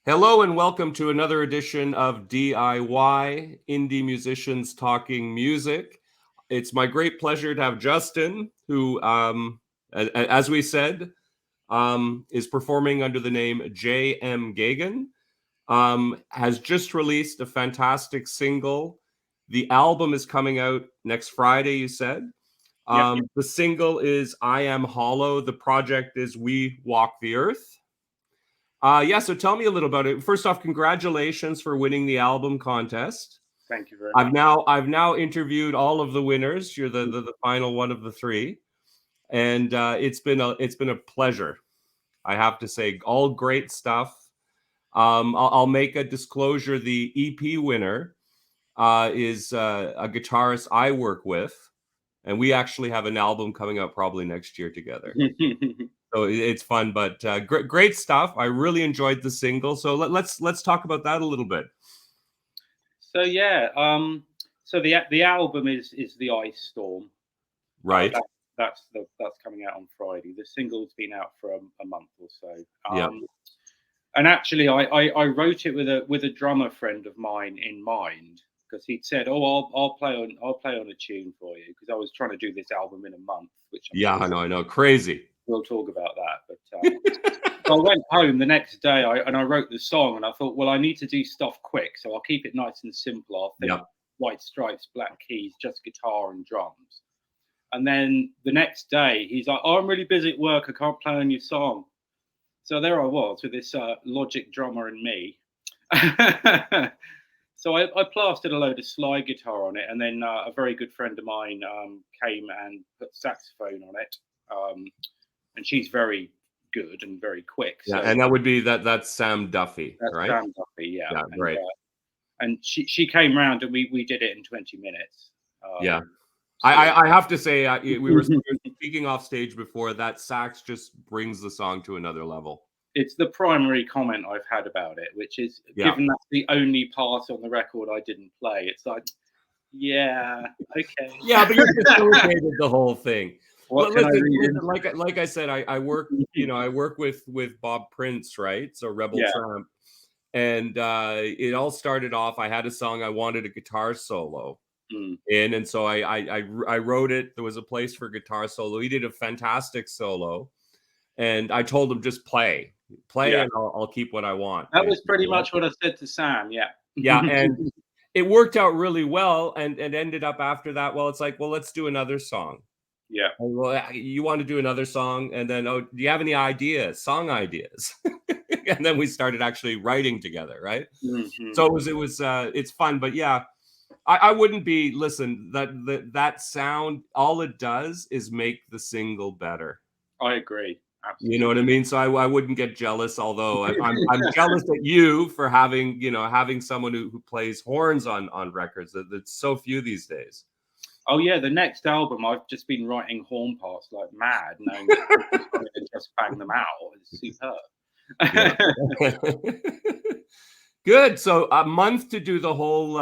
Hello and welcome to another edition of DIY, Indie Musicians Talking Music. It's my great pleasure to have Justin, who, as we said, is performing under the name J.M. Gagan, has just released a fantastic single. The album is coming out next Friday, you said. Yep. The single is I Am Hollow. The project is We Walk the Earth. So tell me a little about it. First off, congratulations for winning the album contest. Thank you very much. I've now interviewed all of the winners. You're the final one of the three, and it's been a pleasure. I have to say, all great stuff. I'll make a disclosure. The EP winner is a guitarist I work with, and we actually have an album coming out probably next year together. So it's fun, but great stuff. I really enjoyed the single. So let's talk about that a little bit. So yeah, so the album is the Ice Storm. Right. That's coming out on Friday. The single's been out for a month or so. Yeah. And actually, I wrote it with a drummer friend of mine in mind, because he'd said, "Oh, I'll play on a tune for you," because I was trying to do this album in a month, which I know, crazy. We'll talk about that. But so I went home the next day and I wrote the song, and I thought, well, I need to do stuff quick, so I'll keep it nice and simple. I'll think white stripes, black keys, just guitar and drums. And then the next day, he's like, "Oh, I'm really busy at work. I can't play on your song." So there I was with this Logic drummer and me. So I plastered a load of slide guitar on it, and then a very good friend of mine came and put saxophone on it. And she's very good and very quick. So, and that would be that's Sam Duffy, right? Sam Duffy, yeah. Yeah, right. And she came round and we did it in 20 minutes. Yeah. I have to say, we were speaking off stage before, that sax just brings the song to another level. It's the primary comment I've had about it, which is, given that's the only part on the record I didn't play, it's like, yeah, okay. Yeah, but you facilitated the whole thing. Well, listen, like I said, I work, I work with Bob Prince, right? So Rebel Tramp. And it all started off, I had a song, I wanted a guitar solo in, and so I wrote it. There was a place for guitar solo. He did a fantastic solo, and I told him, just play, and I'll keep what I want. That was pretty much what I said to Sam. Yeah, and it worked out really well, and ended up after that, well, it's like, well, let's do another song. Yeah. Well, you want to do another song, and then, oh, do you have any song ideas? And then we started actually writing together, right? Mm-hmm. So it's fun, but yeah, I wouldn't be, listen, that sound, all it does is make the single better. I agree. Absolutely. You know what I mean? So I wouldn't get jealous, although I'm jealous at you for having someone who plays horns on records. That's so few these days. Oh yeah, the next album I've just been writing horn parts like mad, knowing that I'm going to just bang them out. It's superb. Good. So a month to do the whole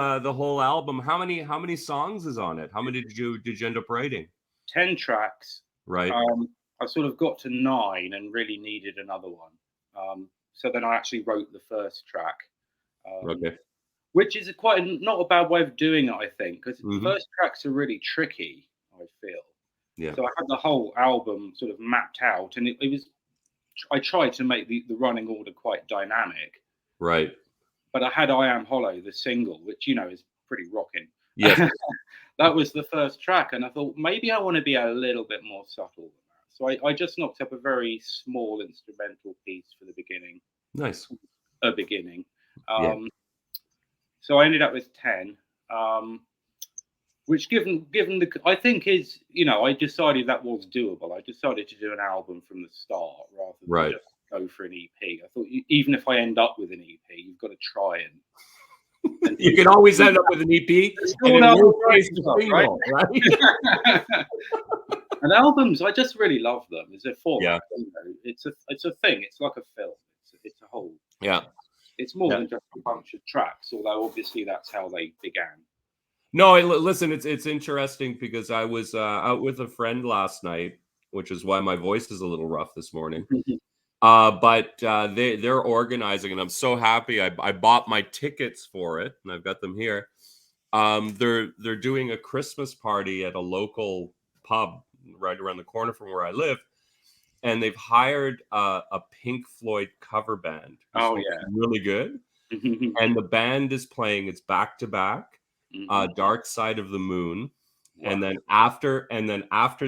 album. How many songs is on it? How many did you end up writing? 10 tracks. Right. I sort of got to 9 and really needed another one. So then I actually wrote the first track. Okay. Which is not a bad way of doing it, I think, because the first tracks are really tricky, I feel. Yeah. So I had the whole album sort of mapped out, and it was. I tried to make the running order quite dynamic. Right. But I had I Am Hollow, the single, which, is pretty rocking. Yeah. That was the first track, and I thought maybe I want to be a little bit more subtle than that. So I just knocked up a very small instrumental piece for the beginning. Nice. A beginning. So I ended up with 10, which given I think is, I decided that was doable. I decided to do an album from the start rather than just go for an EP. I thought even if I end up with an EP, you've got to try and you can always end up with an EP. And albums, I just really love them as a form. Yeah. It's a thing. It's like a film. It's a whole. Yeah. It's more than just a bunch of tracks, although obviously that's how they began. No, listen, it's interesting because I was out with a friend last night, which is why my voice is a little rough this morning. But they're organizing, and I'm so happy. I bought my tickets for it, and I've got them here. They're doing a Christmas party at a local pub right around the corner from where I live, and they've hired a Pink Floyd cover band who's Oh supposed to yeah. be really good, and the band is playing. It's back to back, Dark Side of the Moon, Wow. and then after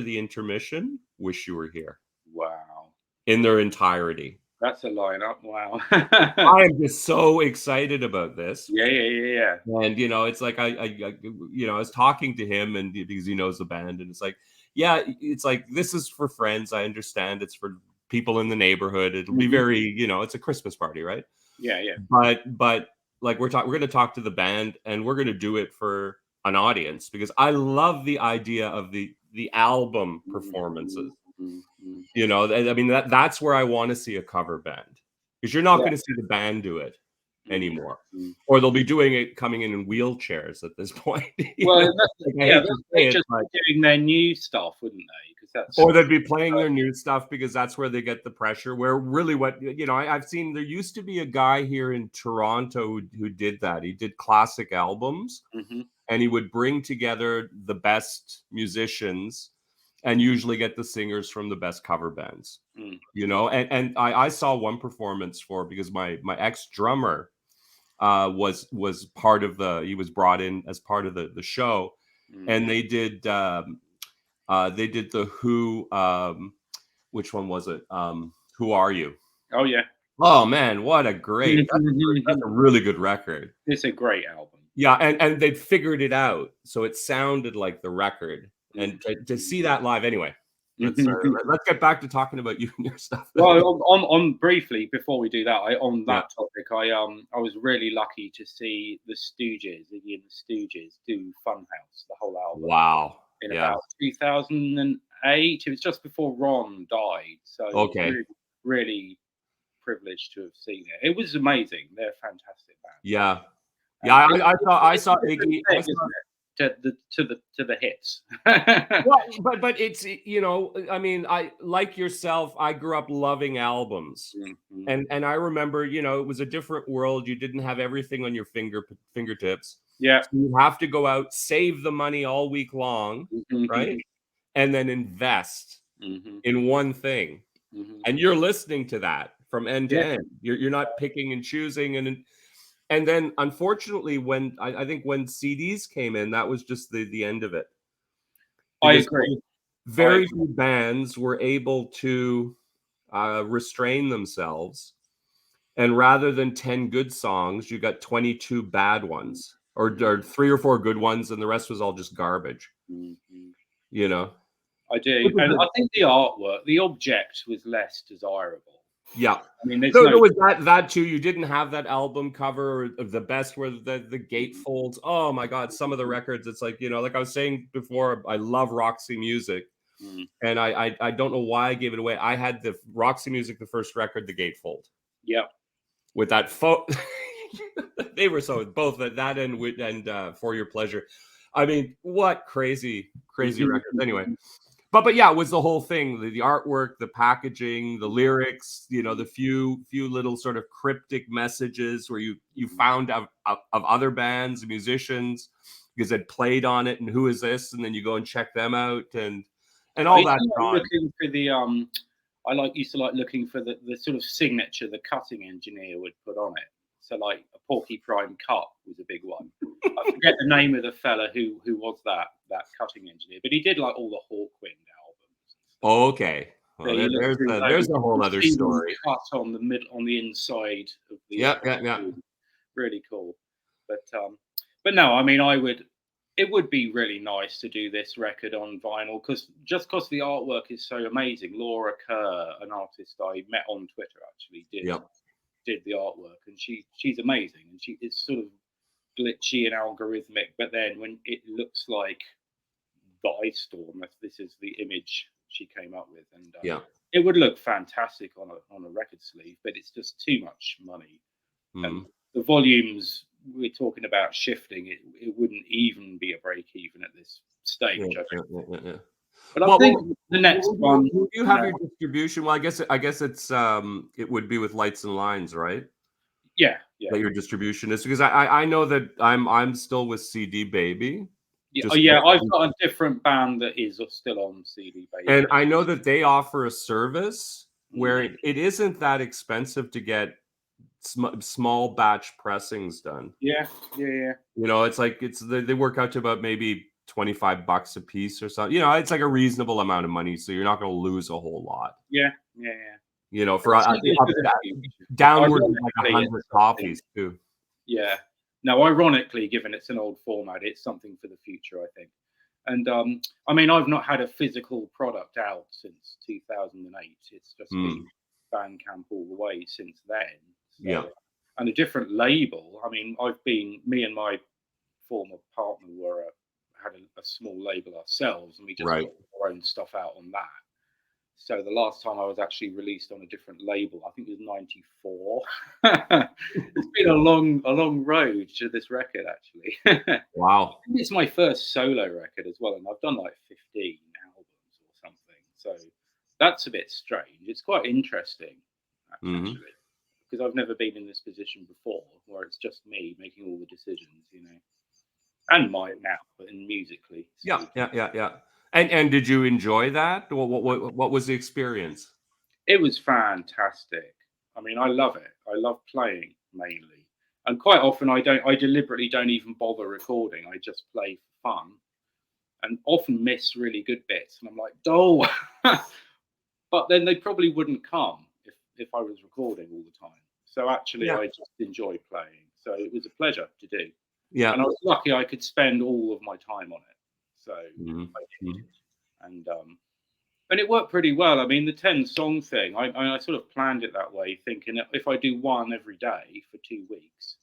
the intermission, Wish You Were Here Wow. in their entirety. That's a lineup. Wow. I am just so excited about this. Yeah. And it's like I was talking to him, and because he knows the band, and it's like, yeah, it's like, this is for friends. I understand it's for people in the neighborhood. It'll be very, it's a Christmas party, right? Yeah. But like we're going to talk to the band, and we're going to do it for an audience, because I love the idea of the album performances. I mean, that's where I want to see a cover band, because you're not going to see the band do it anymore, or they'll be doing it coming in wheelchairs at this point. Well, they're just doing their new stuff, wouldn't they? Or they'd be playing their new stuff, because that's where they get the pressure. Where really, I've seen, there used to be a guy here in Toronto who did that. He did classic albums, and he would bring together the best musicians, and usually get the singers from the best cover bands. And I saw one performance because my ex drummer was part of he was brought in as part of the show, and they did the Who, which one was it? Who Are You? Oh yeah. Oh man, what a great, that's a really good record. It's a great album. Yeah, and they'd figured it out, so it sounded like the record. And to see that live, anyway. Let's get back to talking about you and your stuff. Well, on briefly before we do that, on that topic, I was really lucky to see the Stooges, Iggy and the Stooges, do Funhouse, the whole album. Wow. In about 2008. It was just before Ron died, so really privileged to have seen it. It was amazing. They're a fantastic band. Yeah. I saw Iggy. To the hits. Well, but it's, I mean, I, like yourself, I grew up loving albums, and I remember, it was a different world. You didn't have everything on your fingertips. Yeah, so you have to go out, save the money all week long, right, and then invest in one thing, and you're listening to that from end to end. You're not picking and choosing, and then, unfortunately, when I think when CDs came in, that was just the end of it. I agree. Very few bands were able to restrain themselves, and rather than 10 good songs, you got 22 bad ones, or 3 or 4 good ones, and the rest was all just garbage. I do, and I think the artwork, the object, was less desirable. Yeah, I mean, there was that too. You didn't have that album cover of the best, where the gatefolds. Oh my God, some of the records, it's like, like I was saying before, I love Roxy Music, and I don't know why I gave it away. I had the Roxy Music, the first record, the gatefold. Yeah, with that they were so both that and For Your Pleasure. I mean, what crazy records. Anyway. But yeah, it was the whole thing, the artwork, the packaging, the lyrics, the few little sort of cryptic messages where you found out of other bands and musicians because they'd played on it, and who is this? And then you go and check them out, and all that. Looking for the used to like looking for the sort of signature the cutting engineer would put on it. So like a Porcupine Cut was a big one. I forget the name of the fella who was that cutting engineer, but he did like all the Hawkwind albums. Oh, okay. Well, so there's a whole other story. Cut on the inside of the yeah. Really cool. But no, I mean, it would be really nice to do this record on vinyl, because the artwork is so amazing. Laura Kerr, an artist I met on Twitter, actually did the artwork, and she's amazing, and it's sort of glitchy and algorithmic, but then when it looks like the Ice Storm, this is the image she came up with, and it would look fantastic on a record sleeve, but it's just too much money. And the volumes we're talking about shifting, it wouldn't even be a break even at this stage. Yeah. But I Well, think the next one, you have your distribution. Well, I guess it's it would be with Lights and Lines, right? yeah. That your distribution is, because I know that I'm still with CD Baby. Just Yeah, I've got a different band that is still on CD Baby. and I know that they offer a service where it isn't that expensive to get small batch pressings done. Yeah. You know, it's like they work out to about maybe $25 a piece or something. You know, it's like a reasonable amount of money, so you're not going to lose a whole lot. Yeah. You know, for downward like 100 copies too. Yeah. No, ironically, given it's an old format, it's something for the future, I think. And I mean, I've not had a physical product out since 2008. It's just been Bandcamp all the way since then. So, Yeah. And a different label. I mean, me and my former partner had a small label ourselves, and we just put our own stuff out on that. So the last time I was actually released on a different label, I think it was '94. It's been a long road to this record, actually. Wow. I think it's my first solo record as well, and I've done like 15 albums or something. So that's a bit strange. It's quite interesting, actually, because I've never been in this position before, where it's just me making all the decisions, you know, and mine now, but in musically. Yeah. And did you enjoy that? What was the experience? It was fantastic. I mean, I love it. I love playing mainly, and quite often I deliberately don't even bother recording. I just play for fun, and often miss really good bits. And I'm like, oh, but then they probably wouldn't come if I was recording all the time. So actually, I just enjoy playing. So it was a pleasure to do. Yeah. And I was lucky I could spend all of my time on it. So I did. And it worked pretty well. I mean, the 10-song thing, I sort of planned it that way, thinking that if I do one every day for 2 weeks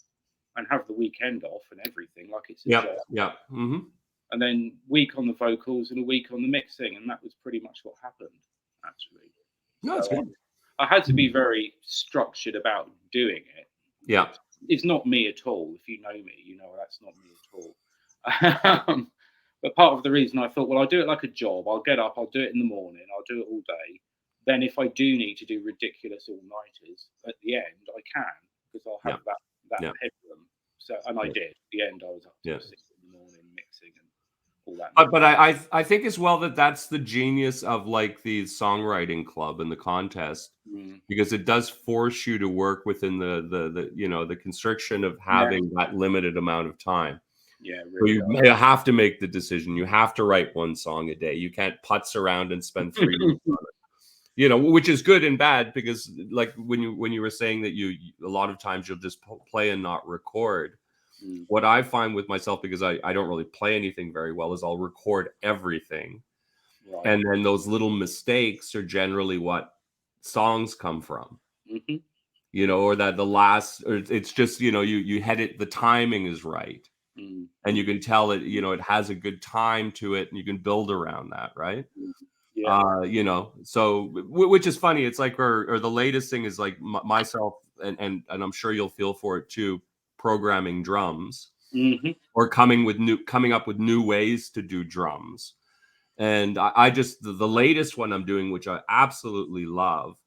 and have the weekend off and everything, like it's a job. And then week on the vocals and a week on the mixing, and that was pretty much what happened, actually. No, that's good. I had to be very structured about doing it. Yeah. It's not me at all. If you know me, you know that's not me at all. But part of the reason I thought, well, I'll do it like a job. I'll get up, I'll do it in the morning, I'll do it all day. Then if I do need to do ridiculous all-nighters at the end, I can, because I'll have that headroom. So, and I did. At the end, I was up to 6 in the morning mixing and all that. But I think as well that's the genius of like the songwriting club and the contest, because it does force you to work within the you know, the constriction of having that limited amount of time. Yeah, really. So you have to make the decision. You have to write one song a day. You can't putz around and spend 3 weeks on it. You know, which is good and bad, because like when you were saying that you a lot of times you'll just play and not record. What I find with myself, because I don't really play anything very well, is I'll record everything. And then those little mistakes are generally what songs come from. You know, or that the last, or it's just, you know, you had it, the timing is right. And you can tell it, you know, it has a good time to it, and you can build around that, right? You know, so which is funny. It's like, or the latest thing is like myself, and I'm sure you'll feel for it too, programming drums, or coming up with new ways to do drums. And I just the latest one I'm doing, which I absolutely love,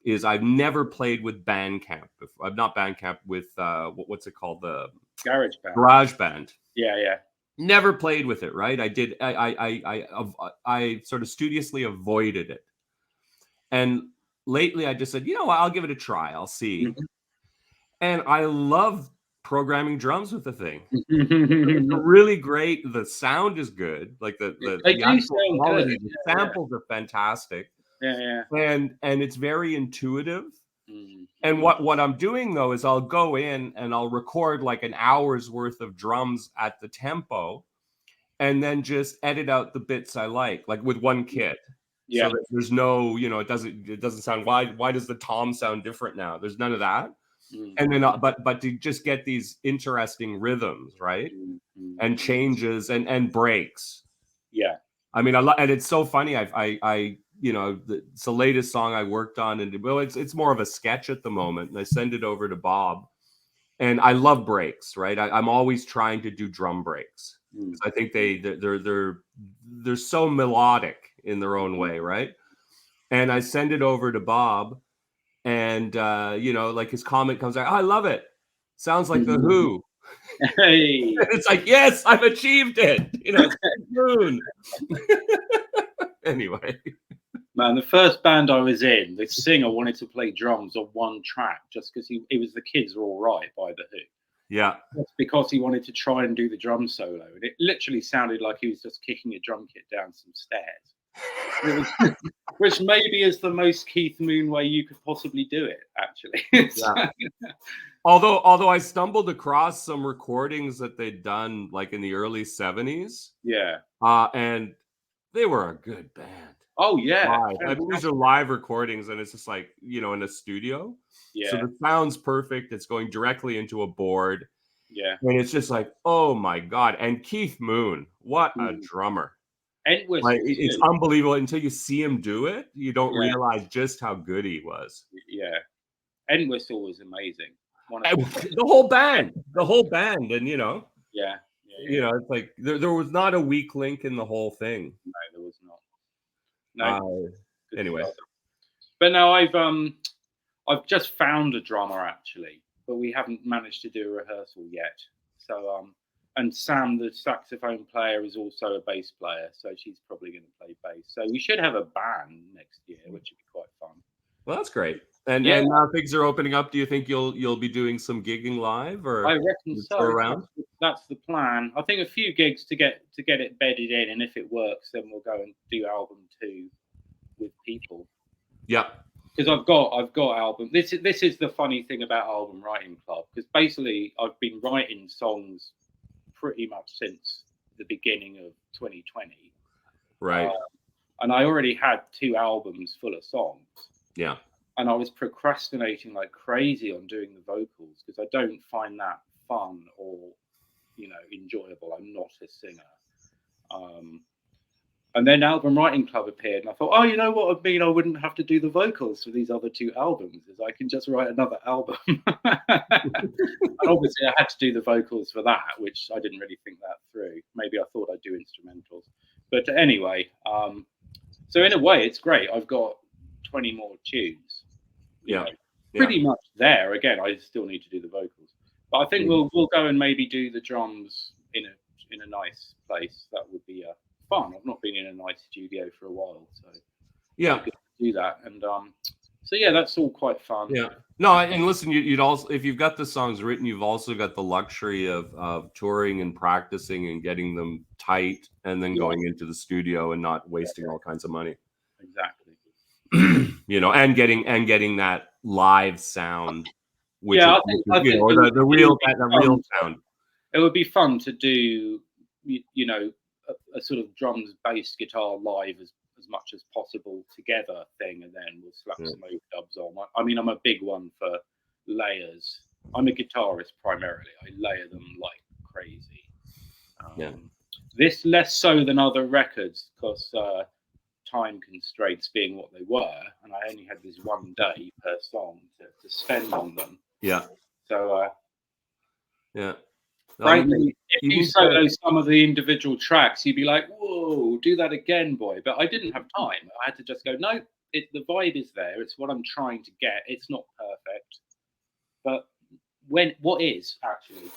is I've never played with Bandcamp. I've not Bandcamp with what's it called, the GarageBand. Yeah. Never played with it, right? I sort of studiously avoided it. And lately I just said, you know what, I'll give it a try. I'll see. And I love programming drums with the thing. It's really great. The sound is good. Like the actual quality, the samples are fantastic. And it's very intuitive. And what I'm doing though is I'll go in and I'll record like an hour's worth of drums at the tempo, and then just edit out the bits I like with one kit. So that there's no, you know, it doesn't sound, why does the tom sound different now? There's none of that. And then but to just get these interesting rhythms, right? And changes and breaks. I mean, and it's so funny. I you know, it's the latest song I worked on, and well, it's more of a sketch at the moment, and I send it over to Bob. And I love breaks, right? I'm always trying to do drum breaks. I think they're so melodic in their own way, right? And I send it over to Bob, and like his comment comes out, I love it. Sounds like the Who. Hey. It's like, yes, I've achieved it. It's Moon. Anyway. Man, the first band I was in, the singer wanted to play drums on one track just because it was The Kids Are All Right by The Who. Yeah. That's because he wanted to try and do the drum solo. And it literally sounded like he was just kicking a drum kit down some stairs. Which maybe is the most Keith Moon way you could possibly do it, actually. Yeah. Although I stumbled across some recordings that they'd done like in the early 70s. Yeah. And they were a good band. Oh, yeah. I mean, these are live recordings, and it's just like, in a studio. Yeah. So the sound's perfect. It's going directly into a board. Yeah. And it's just like, oh my God. And Keith Moon, what a drummer. It's unbelievable. Until you see him do it, you don't realize just how good he was. Yeah. Entwistle was amazing. The whole band. And, Yeah. It's like there was not a weak link in the whole thing. No, there was not. No. Anyway. But no, I've just found a drummer actually, but we haven't managed to do a rehearsal yet. So and Sam, the saxophone player, is also a bass player, so she's probably going to play bass. So we should have a band next year, which would be quite fun. Well, that's great. And now things are opening up. Do you think you'll be doing some gigging live, or I reckon so? Around? That's the plan. I think a few gigs to get it bedded in, and if it works, then we'll go and do album 2 with people. Yeah. Because I've got album. This is the funny thing about Album Writing Club, because basically I've been writing songs pretty much since the beginning of 2020. Right. And I already had 2 albums full of songs. Yeah. And I was procrastinating like crazy on doing the vocals because I don't find that fun or, enjoyable. I'm not a singer. And then Album Writing Club appeared, and I thought, oh, you know what would mean I wouldn't have to do the vocals for these other 2 albums, is I can just write another album. And obviously I had to do the vocals for that, which I didn't really think that through. Maybe I thought I'd do instrumentals. But anyway, so in a way it's great. I've got 20 more tunes. Pretty much there. Again, I still need to do the vocals. But I think we'll go and maybe do the drums in a nice place. That would be fun. I've not been in a nice studio for a while, so do that. And so that's all quite fun. Yeah. No, and listen, you'd also, if you've got the songs written, you've also got the luxury of touring and practicing and getting them tight, and then going into the studio and not wasting all kinds of money. Exactly. And getting that live sound, which I is, think the real sound. It would be fun to do, a sort of drums, bass, guitar live as much as possible together thing, and then we'll slap some overdubs on. I mean, I'm a big one for layers. I'm a guitarist primarily. I layer them like crazy. This less so than other records because time constraints being what they were, and I only had this one day per song to spend on them. Yeah. So yeah. Frankly, if you solo some of the individual tracks, you'd be like, whoa, do that again, boy. But I didn't have time. I had to just go, no, the vibe is there. It's what I'm trying to get. It's not perfect. But what is, actually?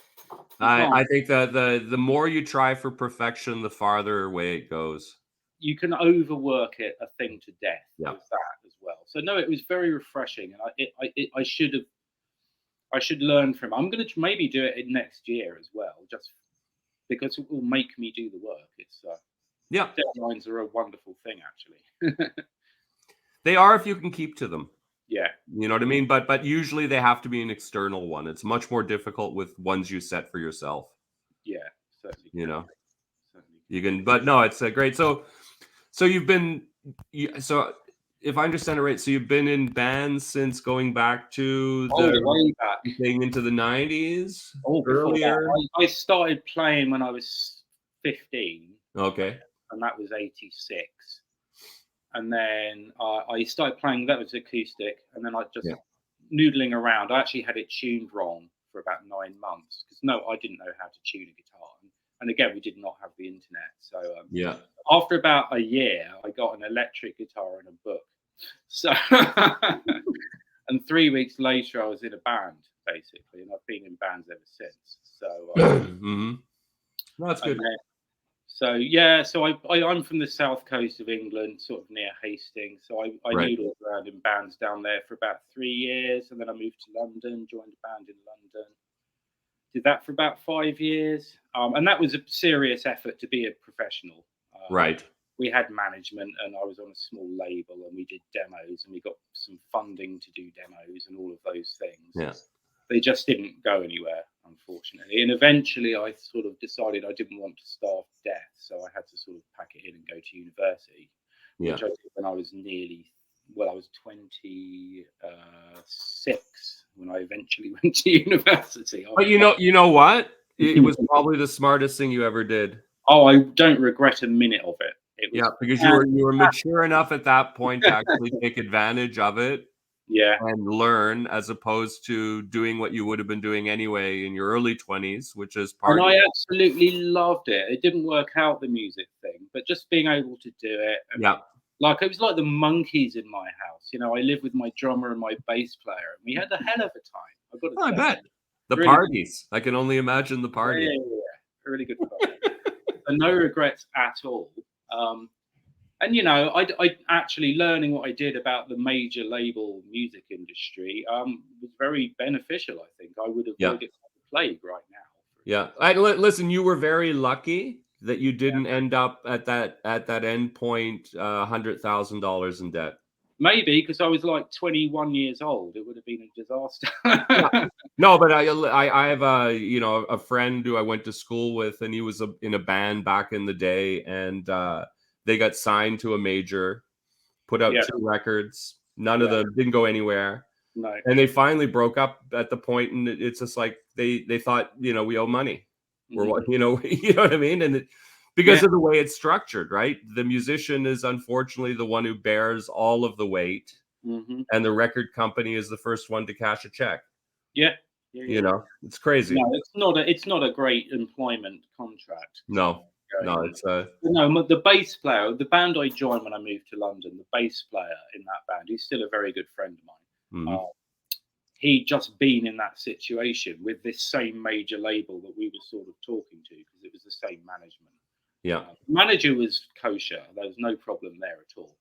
I think that the more you try for perfection, the farther away it goes. You can overwork it a thing to death with that as well. So, no, it was very refreshing. And I should learn from it. I'm going to maybe do it next year as well, just because it will make me do the work. It's deadlines are a wonderful thing, actually. They are if you can keep to them. Yeah. You know what I mean? But usually they have to be an external one. It's much more difficult with ones you set for yourself. Yeah, certainly. Certainly. You can, but no, it's great. So you've been, if I understand it right, so you've been in bands since going back to way back, getting into the 90s. Earlier, I started playing when I was 15. Okay, and that was 86. And then I started playing. That was acoustic, and then I just noodling around. I actually had it tuned wrong for about 9 months because I didn't know how to tune a guitar. And again, we did not have the internet. So Yeah. after about a year, I got an electric guitar and a book. So, and 3 weeks later, I was in a band basically, and I've been in bands ever since. So, Mm-hmm. No, that's good. so yeah, so I'm from the south coast of England, sort of near Hastings. So I Right. noodled around in bands down there for about 3 years, and then I moved to London, joined a band in London. Did that for about 5 years, and that was a serious effort to be a professional. Right. We had management, and I was on a small label, and we did demos, and we got some funding to do demos and all of those things. Yeah. They just didn't go anywhere, unfortunately. And eventually I sort of decided I didn't want to starve to death. So I had to sort of pack it in and go to university, which I did when I was I was 26 when I eventually went to university. But you know what? It was probably the smartest thing you ever did. Oh, I don't regret a minute of it. It was because you were mature enough at that point to actually take advantage of it. Yeah. And learn, as opposed to doing what you would have been doing anyway in your early 20s, which is And I absolutely loved it. It didn't work out, the music thing, but just being able to do it. And like, it was like the monkeys in my house. You know, I lived with my drummer and my bass player, and we had a hell of a time. I've got to say. I bet. The really parties. I can only imagine the party. Yeah. Really good fun. And no regrets at all. And you know, I actually learning what I did about the major label music industry was very beneficial. I think I would avoid it like the plague right now. Yeah, listen. You were very lucky that you didn't end up at that end point, $100,000 in debt. Maybe because I was like 21 years old, it would have been a disaster. No, but I have a friend who I went to school with, and he was in a band back in the day, and they got signed to a major, put out 2 records. None of them didn't go anywhere. No. And they finally broke up at the point, and it's just like they thought, we owe money. We're you know what I mean? And because of the way it's structured, right? The musician is unfortunately the one who bears all of the weight, and the record company is the first one to cash a check. You know, it's crazy. No, it's not a great employment contract. No, it's no. The bass player, the band I joined when I moved to London, the bass player in that band, he's still a very good friend of mine. He'd just been in that situation with this same major label that we were sort of talking to, because it was the same management. Manager was kosher. There was no problem there at all.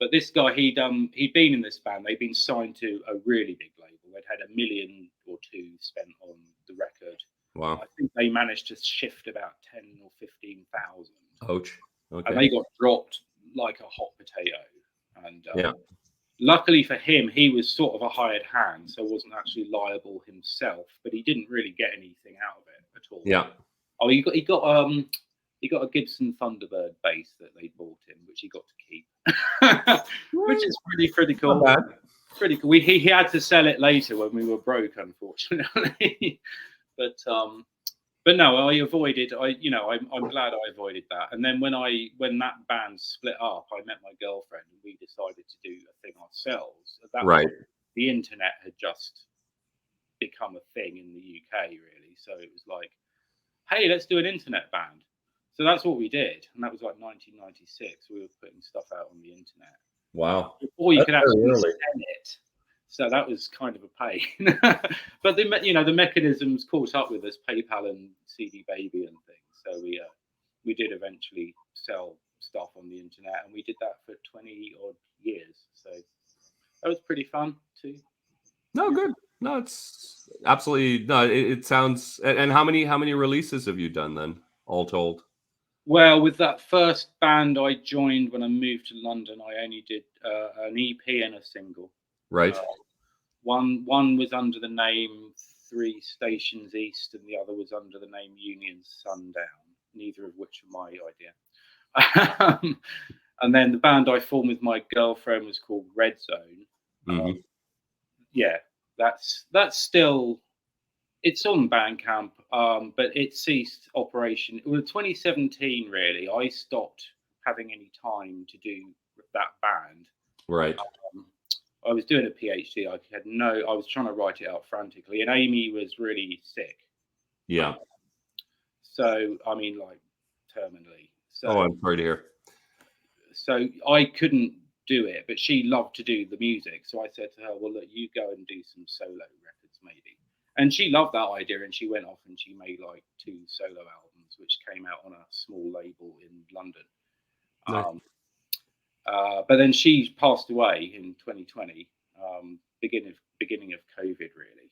But this guy, he'd been in this band. They'd been signed to a really big label. They'd had $1 million or $2 million spent on the record. Wow. I think they managed to shift about 10 or 15,000. Ouch. Okay. And they got dropped like a hot potato. And luckily for him, he was sort of a hired hand, so wasn't actually liable himself. But he didn't really get anything out of it at all. Yeah. Oh, he got a Gibson Thunderbird bass that they bought him, which he got to keep, which is pretty cool. Pretty cool. He had to sell it later when we were broke, unfortunately. but no, I avoided. I'm glad I avoided that. And then when that band split up, I met my girlfriend, and we decided to do a thing ourselves. At that point, the internet had just become a thing in the UK, really. So it was like, hey, let's do an internet band. So that's what we did, and that was like 1996. We were putting stuff out on the internet. Wow! Before you could actually sell it, so that was kind of a pain. But the mechanisms caught up with us, PayPal and CD Baby and things. So we did eventually sell stuff on the internet, and we did that for 20 odd years. So that was pretty fun too. No, good. No, it's absolutely no. It sounds. And how many releases have you done then, all told? Well, with that first band I joined when I moved to London, I only did an EP and a single. Right. One was under the name 3 Stations East, and the other was under the name Union Sundown. Neither of which are my idea. And then the band I formed with my girlfriend was called Red Zone. That's still. It's on Bandcamp, but it ceased operation. It was 2017, really. I stopped having any time to do that band. Right. I was doing a PhD. I was trying to write it out frantically, and Amy was really sick. Yeah. So I mean, like terminally. Oh, So I'm sorry to hear. I couldn't do it, but she loved to do the music. So I said to her, "Well, look, you go and do some solo records, maybe." And she loved that idea, and she went off and she made like 2 solo albums, which came out on a small label in London. Nice. But then she passed away in 2020, beginning of COVID, really.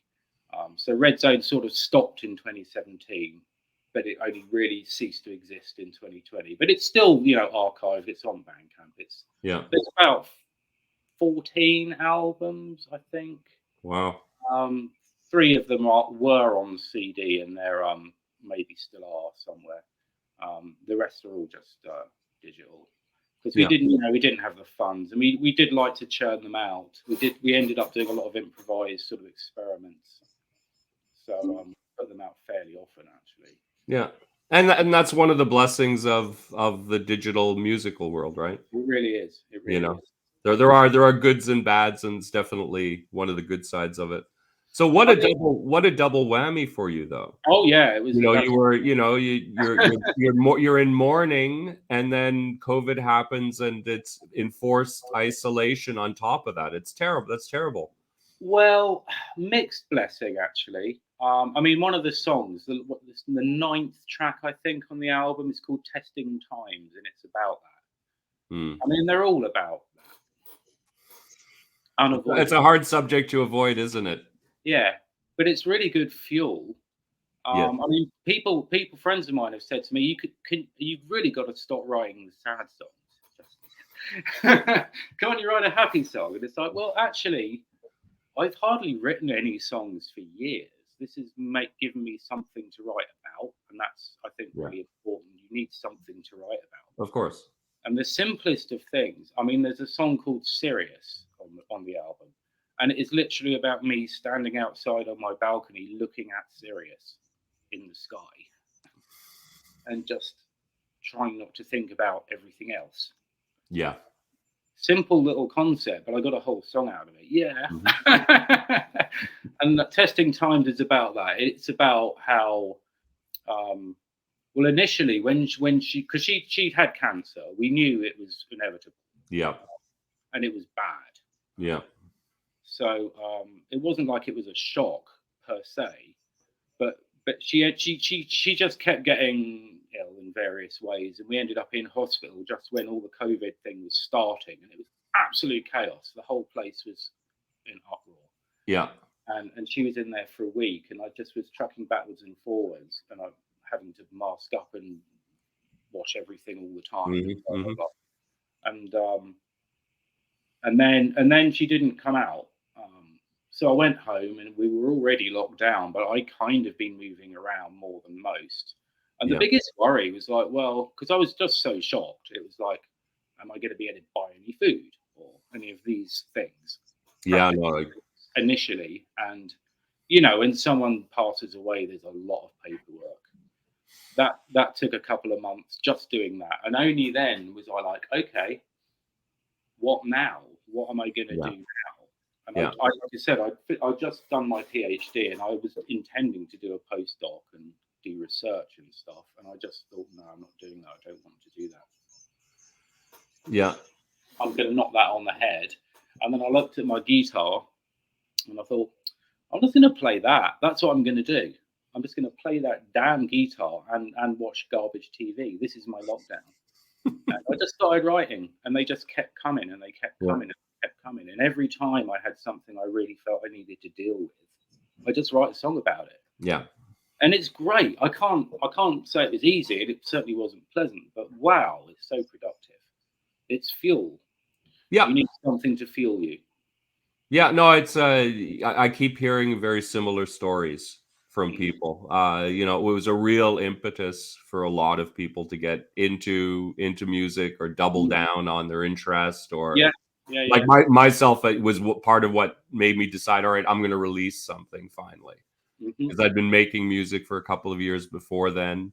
So Red Zone sort of stopped in 2017, but it only really ceased to exist in 2020. But it's still, archived. It's on Bandcamp. There's about 14 albums, I think. Wow. 3 of them were on CD, and they're maybe still are somewhere. The rest are all just digital. Because we didn't have the funds, and we did like to churn them out. We ended up doing a lot of improvised sort of experiments, so put them out fairly often, actually. Yeah, and that's one of the blessings of the digital musical world, right? It really is. It really is. There are goods and bads, and it's definitely one of the good sides of it. So what a double whammy for you, though. Oh yeah, it was. You're in mourning, and then COVID happens, and it's enforced isolation on top of that. It's terrible. That's terrible. Well, mixed blessing, actually. I mean, one of the songs, the 9th track, I think, on the album is called "Testing Times," and it's about that. I mean, they're all about that. It's a hard subject to avoid, isn't it? Yeah, but it's really good fuel. I mean, friends of mine have said to me, you've really got to stop writing sad songs. Can't you write a happy song? And it's like, well, actually, I've hardly written any songs for years. This has given me something to write about, and that's, I think, really important. You need something to write about. Of course. And the simplest of things, I mean, there's a song called "Sirius" on the album, and it is literally about me standing outside on my balcony looking at Sirius in the sky and just trying not to think about everything else. Yeah. Simple little concept, but I got a whole song out of it. Yeah. And Testing Times is about that. It's about how, well, initially when because she had cancer, we knew it was inevitable. Yeah. And it was bad. Yeah. So it wasn't like it was a shock per se, but she just kept getting ill in various ways, and we ended up in hospital just when all the COVID thing was starting, and it was absolute chaos. The whole place was in uproar. Yeah. And she was in there for a week, and I just was trucking backwards and forwards, and I'm having to mask up and wash everything all the time. Blah, blah, blah. And then she didn't come out. So I went home, and we were already locked down, but I kind of been moving around more than most. And the biggest worry was like, well, because I was just so shocked. It was like, am I going to be able to buy any food or any of these things? Yeah, no. Initially, and when someone passes away, there's a lot of paperwork. That took a couple of months just doing that, and only then was I like, okay, what now? What am I going to do now? And like I said, I'd just done my PhD, and I was intending to do a postdoc and do research and stuff, and I just thought, no, I'm not doing that. I don't want to do that. Yeah, I'm going to knock that on the head. And then I looked at my guitar, and I thought, I'm just going to play that. That's what I'm going to do. I'm just going to play that damn guitar and watch garbage TV. This is my lockdown. And I just started writing, and they just kept coming, and they kept coming, and kept coming. And every time I had something I really felt I needed to deal with, I just write a song about it. Yeah. And it's great. I can't say it was easy, and it certainly wasn't pleasant, but wow, it's so productive. It's fuel. Yeah. You need something to fuel you. Yeah, no, it's I keep hearing very similar stories from people. It was a real impetus for a lot of people to get into music or double down on their interest, or like myself, it was part of what made me decide, all right, I'm going to release something finally, because I'd been making music for a couple of years before then,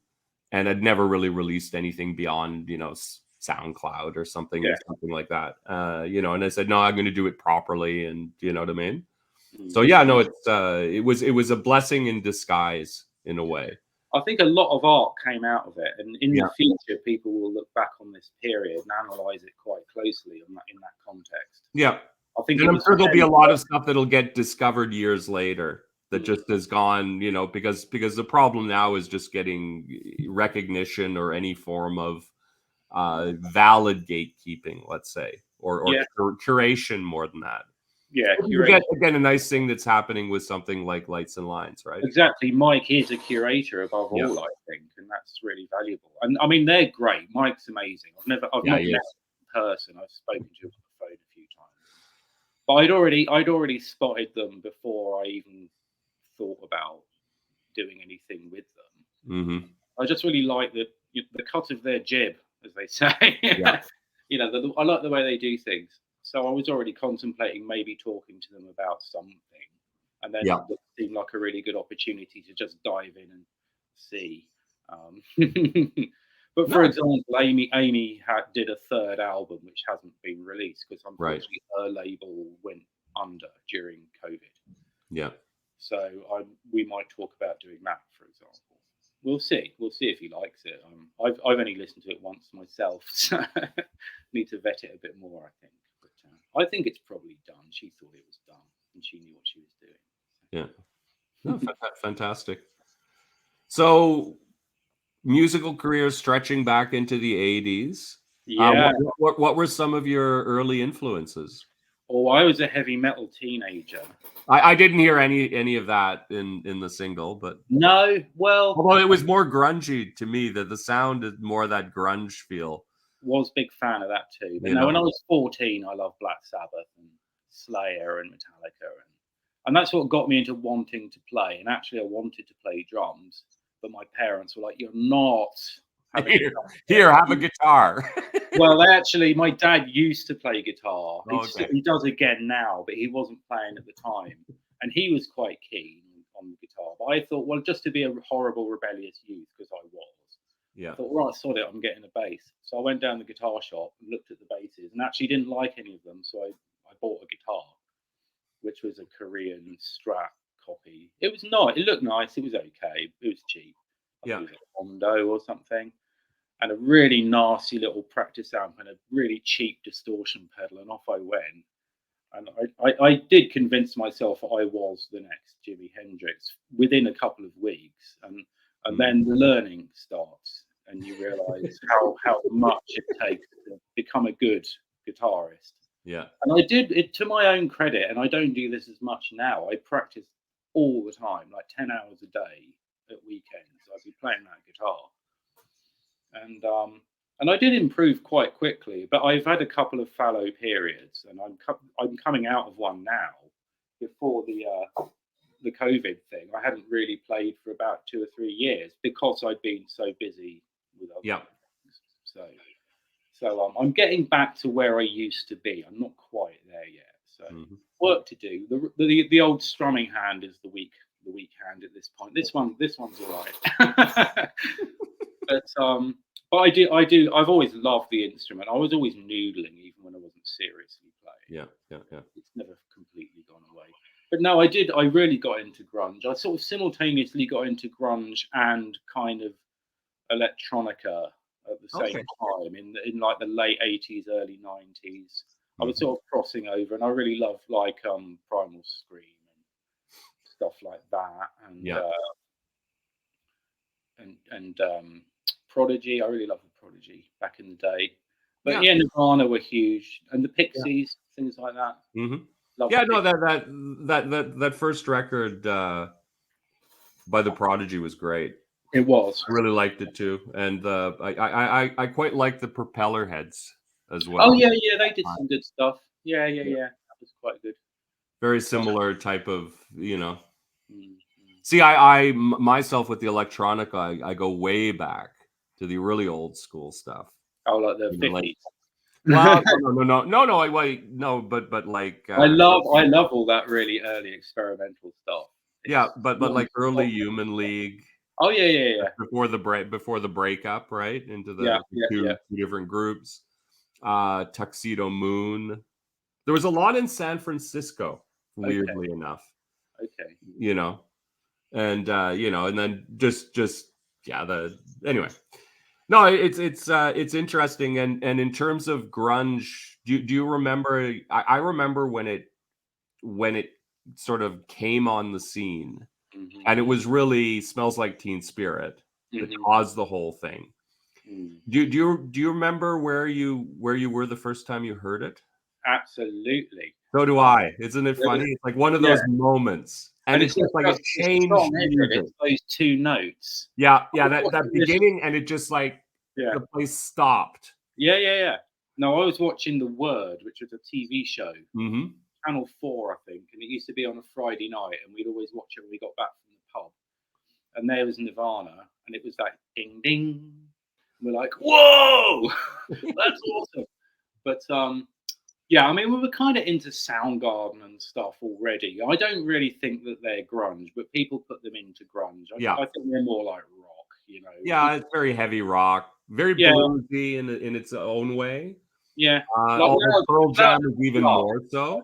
and I'd never really released anything beyond SoundCloud or something like that. And I said, no, I'm going to do it properly, and you know what I mean. So yeah, no, it was a blessing in disguise in a way. I think a lot of art came out of it, and in Yeah. the future, people will look back on this period and analyze it quite closely in that context. Yeah. I think And it I'm was sure there'll be a very lot of stuff that'll get discovered years later that Mm. just has gone, you know, because the problem now is just getting recognition or any form of valid gatekeeping, let's say, or Yeah. curation more than that. Yeah, Again, a nice thing that's happening with something like Lights and Lines, right? exactly. Mike is a curator above Yeah. all, I think, and that's really valuable. And I mean, they're great. Mike's amazing. I've Yeah, not he met is. him in person. I've spoken to him on the phone a few times, but I'd already spotted them before I even thought about doing anything with them. Mm-hmm. I just really like the cut of their jib, as they say. Yeah. You know, I like the way they do things. So I was already contemplating maybe talking to them about something, and then Yeah. it seemed like a really good opportunity to just dive in and see. But for No. example, Amy did a third album which hasn't been released because Right. unfortunately her label went under during COVID. Yeah. So we might talk about doing that, for example. We'll see. We'll see if he likes it. I've only listened to it once myself, so need to vet it a bit more, I think. But I think it's probably done. She thought it was done, and she knew what she was doing. Yeah. No, fantastic. So, musical career stretching back into the 80s. Yeah. What were some of your early influences? Oh, I was a heavy metal teenager. I didn't hear any of that in the single, but No, well, although it was more grungy to me, that the sound is more that grunge feel. was a big fan of that too. But You no, know? when I was 14, I loved Black Sabbath and Slayer and Metallica, and that's what got me into wanting to play. And actually, I wanted to play drums, but my parents were like, "You're not having Here, have a guitar. Well, my dad used to play guitar. Okay. He does again now, but he wasn't playing at the time. And he was quite keen on the guitar. But I thought, well, just to be a horrible, rebellious youth, because I was, Yeah. I thought, right, sod it, I'm getting a bass. So I went down the guitar shop and looked at the basses and actually didn't like any of them. So I bought a guitar, which was a Korean Strat copy. It was nice. It looked nice. It was okay. It was cheap. I think it was a Hondo or something. And a really nasty little practice amp and a really cheap distortion pedal, and off I went. And I did convince myself I was the next Jimi Hendrix within a couple of weeks, and then the learning starts, and you realise how much it takes to become a good guitarist. Yeah. And I did it to my own credit, and I don't do this as much now. I practice all the time, like 10 hours a day at weekends. I'd be playing that guitar. And I did improve quite quickly, but I've had a couple of fallow periods, and I'm coming out of one now. Before the COVID thing, I hadn't really played for about 2 or 3 years because I'd been so busy with other things. So I'm getting back to where I used to be. I'm not quite there yet. So work to do. The old strumming hand is the weak hand at this point. This one's all right. But I do. I've always loved the instrument. I was always noodling, even when I wasn't seriously playing. Yeah. It's never completely gone away. But no, I did. I really got into grunge. I sort of simultaneously got into grunge and kind of electronica at the same time in like the late 80s, early 90s. I was sort of crossing over, and I really loved like Primal Scream and stuff like that, and Prodigy. I really loved the Prodigy back in the day. But yeah, Nirvana were huge, and the Pixies, things like that. Yeah, no, that first record by the Prodigy was great. It was. I really liked it too, and I quite liked the Propeller Heads as well. Oh yeah, they did some good stuff. Yeah. That was quite good. Very similar type of, you know. See, I myself with the electronica, I go way back to the really old school stuff. Oh, like the 50s. Well, no, but like I love all that really early experimental stuff. But like early Human League. Oh yeah. Before the breakup, right, into the two different groups. Tuxedo Moon. There was a lot in San Francisco, weirdly enough. Okay. You know, and and then just yeah. Anyway, no, it's interesting, and in terms of grunge, do you remember? I remember when it sort of came on the scene, Mm-hmm. and it was really Smells Like Teen Spirit that Mm-hmm. caused the whole thing. Mm. Do you remember where you were the first time you heard it? Absolutely. So do Uh, I. Isn't it it was, funny? It's like one of yeah, those moments, and and it's it's not just like just it it's the changed song, is it? music. It's those two notes. Yeah, I yeah. was That watching this. beginning, and it just like Yeah, the place stopped. yeah, yeah, yeah. No, I was watching The Word, which was a TV show, Hmm. Channel 4, I think, and it used to be on a Friday night, and we'd always watch it when we got back from the pub. And there was Nirvana, and it was like ding ding. And we're like, whoa, that's awesome. But yeah, I mean, we were kind of into Soundgarden and stuff already. I don't really think that they're grunge, but people put them into grunge. Yeah, I think they're more like rock, you know. yeah. It's very heavy rock, very Yeah, bluesy in its own way. yeah. Like Although Pearl Louder Jam is Than even Love, more so.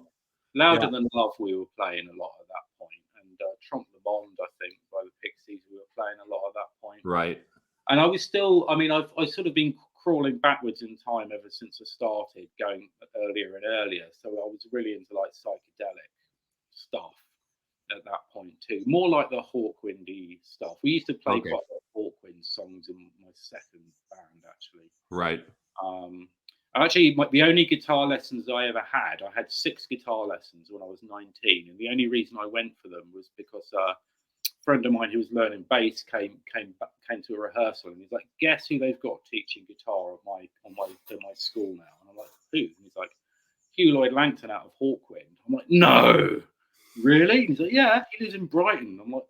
Yeah, Louder Than Love, we were playing a lot at that point, and Trump the Bond, I think, by the Pixies, we were playing a lot at that point. right. And I was still, I mean, I've sort of been crawling backwards in time ever since I started going earlier and earlier. So I was really into like psychedelic stuff at that point too, more like the Hawkwindy stuff. We used to play Okay, quite a lot of Hawkwind songs in my second band, actually. right. Um, actually, the only guitar lessons I ever had, I had 6 guitar lessons when I was 19, and the only reason I went for them was because friend of mine who was learning bass came to a rehearsal, and he's like, "Guess who they've got teaching guitar at my school now?" And I'm like, "Who?" And he's like, "Hugh Lloyd Langton out of Hawkwind." I'm like, "No, really?" And he's like, "Yeah, he lives in Brighton." I'm like,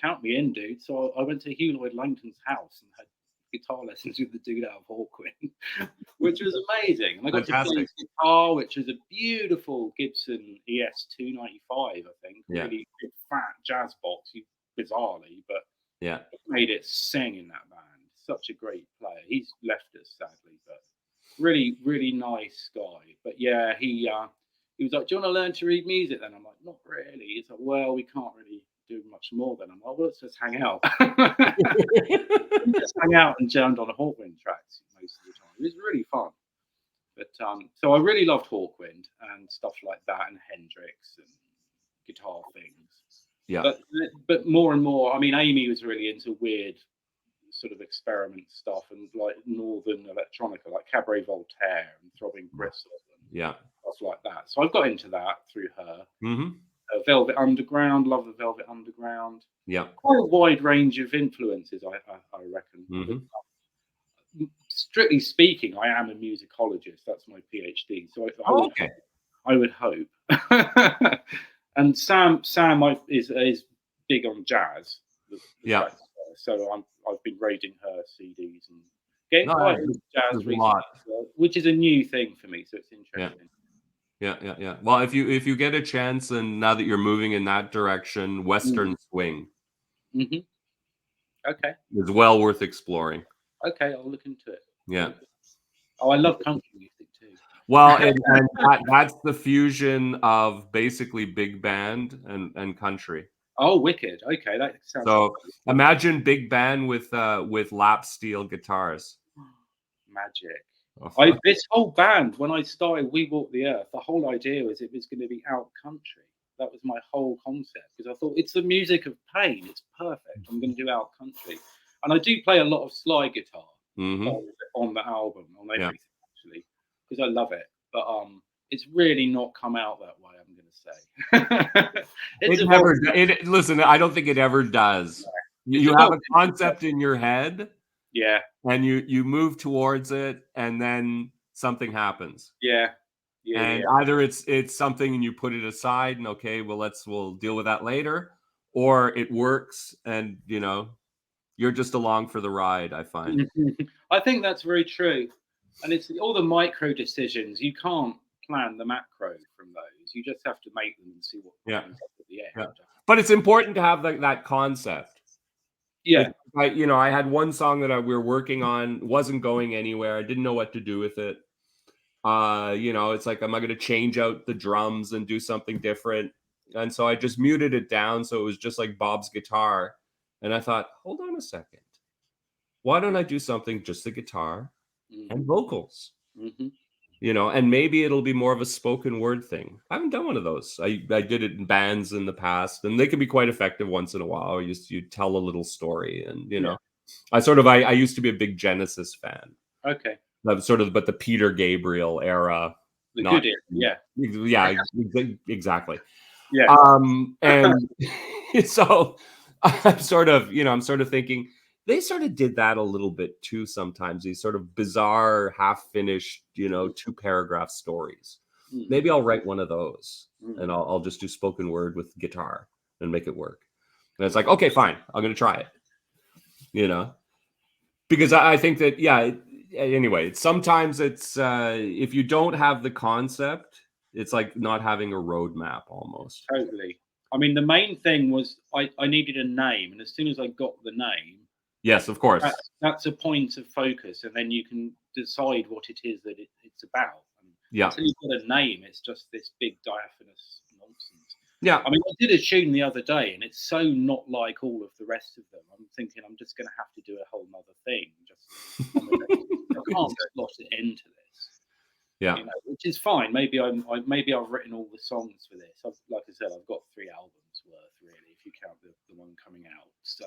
"Count me in, dude." So I went to Hugh Lloyd Langton's house and had guitar lessons with the dude out of Hawkwind, which was amazing. And I got to play Fantastic. his guitar, which was a beautiful Gibson ES 295, I think, Yeah, really big fat jazz box. Bizarrely, but yeah. made it sing in that band. Such a great player. He's left us sadly, but really, really nice guy. But yeah, he was like, "Do you want to learn to read music?" Then I'm like, "Not really." He's like, "Well, we can't really do much more." Then I'm like, "Well, let's just hang out." We just hung out and jammed on Hawkwind tracks most of the time. It was really fun. But so I really loved Hawkwind and stuff like that, and Hendrix and guitar things. Yeah. But more and more, I mean, Amy was really into weird sort of experiment stuff and like northern electronica, like Cabaret Voltaire and Throbbing Gristle and Yeah. stuff like that. So I've got into that through her. Hmm. Velvet Underground, love the Velvet Underground. Yeah. Quite a wide range of influences, I reckon. But, Hmm. strictly speaking, I am a musicologist. That's my PhD. So Oh, okay. I would hope. And Sam is big on jazz. The Yeah. tracks, so I've been raiding her CDs and getting No, quite into jazz there's a recently, lot. which is a new thing for me. So it's Yeah. interesting. Yeah. Yeah. Yeah. Well, if you get a chance, and now that you're moving in that direction, Western swing Mm-hmm. Okay, is well worth exploring. okay, I'll look into it. Yeah. Oh, I love country music too. Well, and that's the fusion of basically big band and country. Oh, wicked. Okay, that sounds like So imagine big band with lap steel guitars. magic. This whole band, when I started We Walk the Earth, the whole idea was it was going to be out country. That was my whole concept because I thought it's the music of pain. It's perfect. I'm going to do out country, and I do play a lot of slide guitar Hmm. on the album, on Yeah. everything actually, because I love it. But it's really not come out that way. I'm going to say it's It a never. Listen, I don't think it ever does. You have a evolving. concept in your head, Yeah, and you move towards it, and then something happens. yeah, yeah, And yeah. either it's something and you put it aside, and okay, well we'll deal with that later, or it works, and you're just along for the ride, I find. I think that's very true. And it's all the micro decisions. You can't plan the macro from those. You just have to make them and see what Yeah. comes up at the end. Yeah. But it's important to have that concept. Yeah. I had one song that we were working on, wasn't going anywhere. I didn't know what to do with it. It's like, am I going to change out the drums and do something different? And so I just muted it down, so it was just like Bob's guitar. And I thought, hold on a second. why don't I do something just the guitar and vocals? Mm-hmm. You know, and maybe it'll be more of a spoken word thing. I haven't done one of those. I did it in bands in the past, and they can be quite effective once in a while. You tell a little story, and you know, I used to be a big Genesis fan. Okay. Sort of, but the Peter Gabriel era, The not good era, yeah, exactly. yeah. And so I'm sort of thinking they sort of did that a little bit too sometimes, these sort of bizarre, half-finished, 2-paragraph stories. Maybe I'll write one of those, and I'll just do spoken word with guitar and make it work. And it's like, okay, fine, I'm going to try it, because I think that, anyway, sometimes it's, if you don't have the concept, it's like not having a roadmap almost. Totally. I mean, the main thing was I needed a name, and as soon as I got the name, yes, of course, that's a point of focus, and then you can decide what it is that it's about. And until you've got a name, it's just this big diaphanous nonsense. Yeah. I mean, I did a tune the other day, and it's so not like all of the rest of them. I'm thinking I'm just going to have to do a whole nother thing. I can't slot it into this. Yeah, which is fine. Maybe I've written all the songs for this. Like I said, I've got 3 albums worth, really, if you count the one coming out. So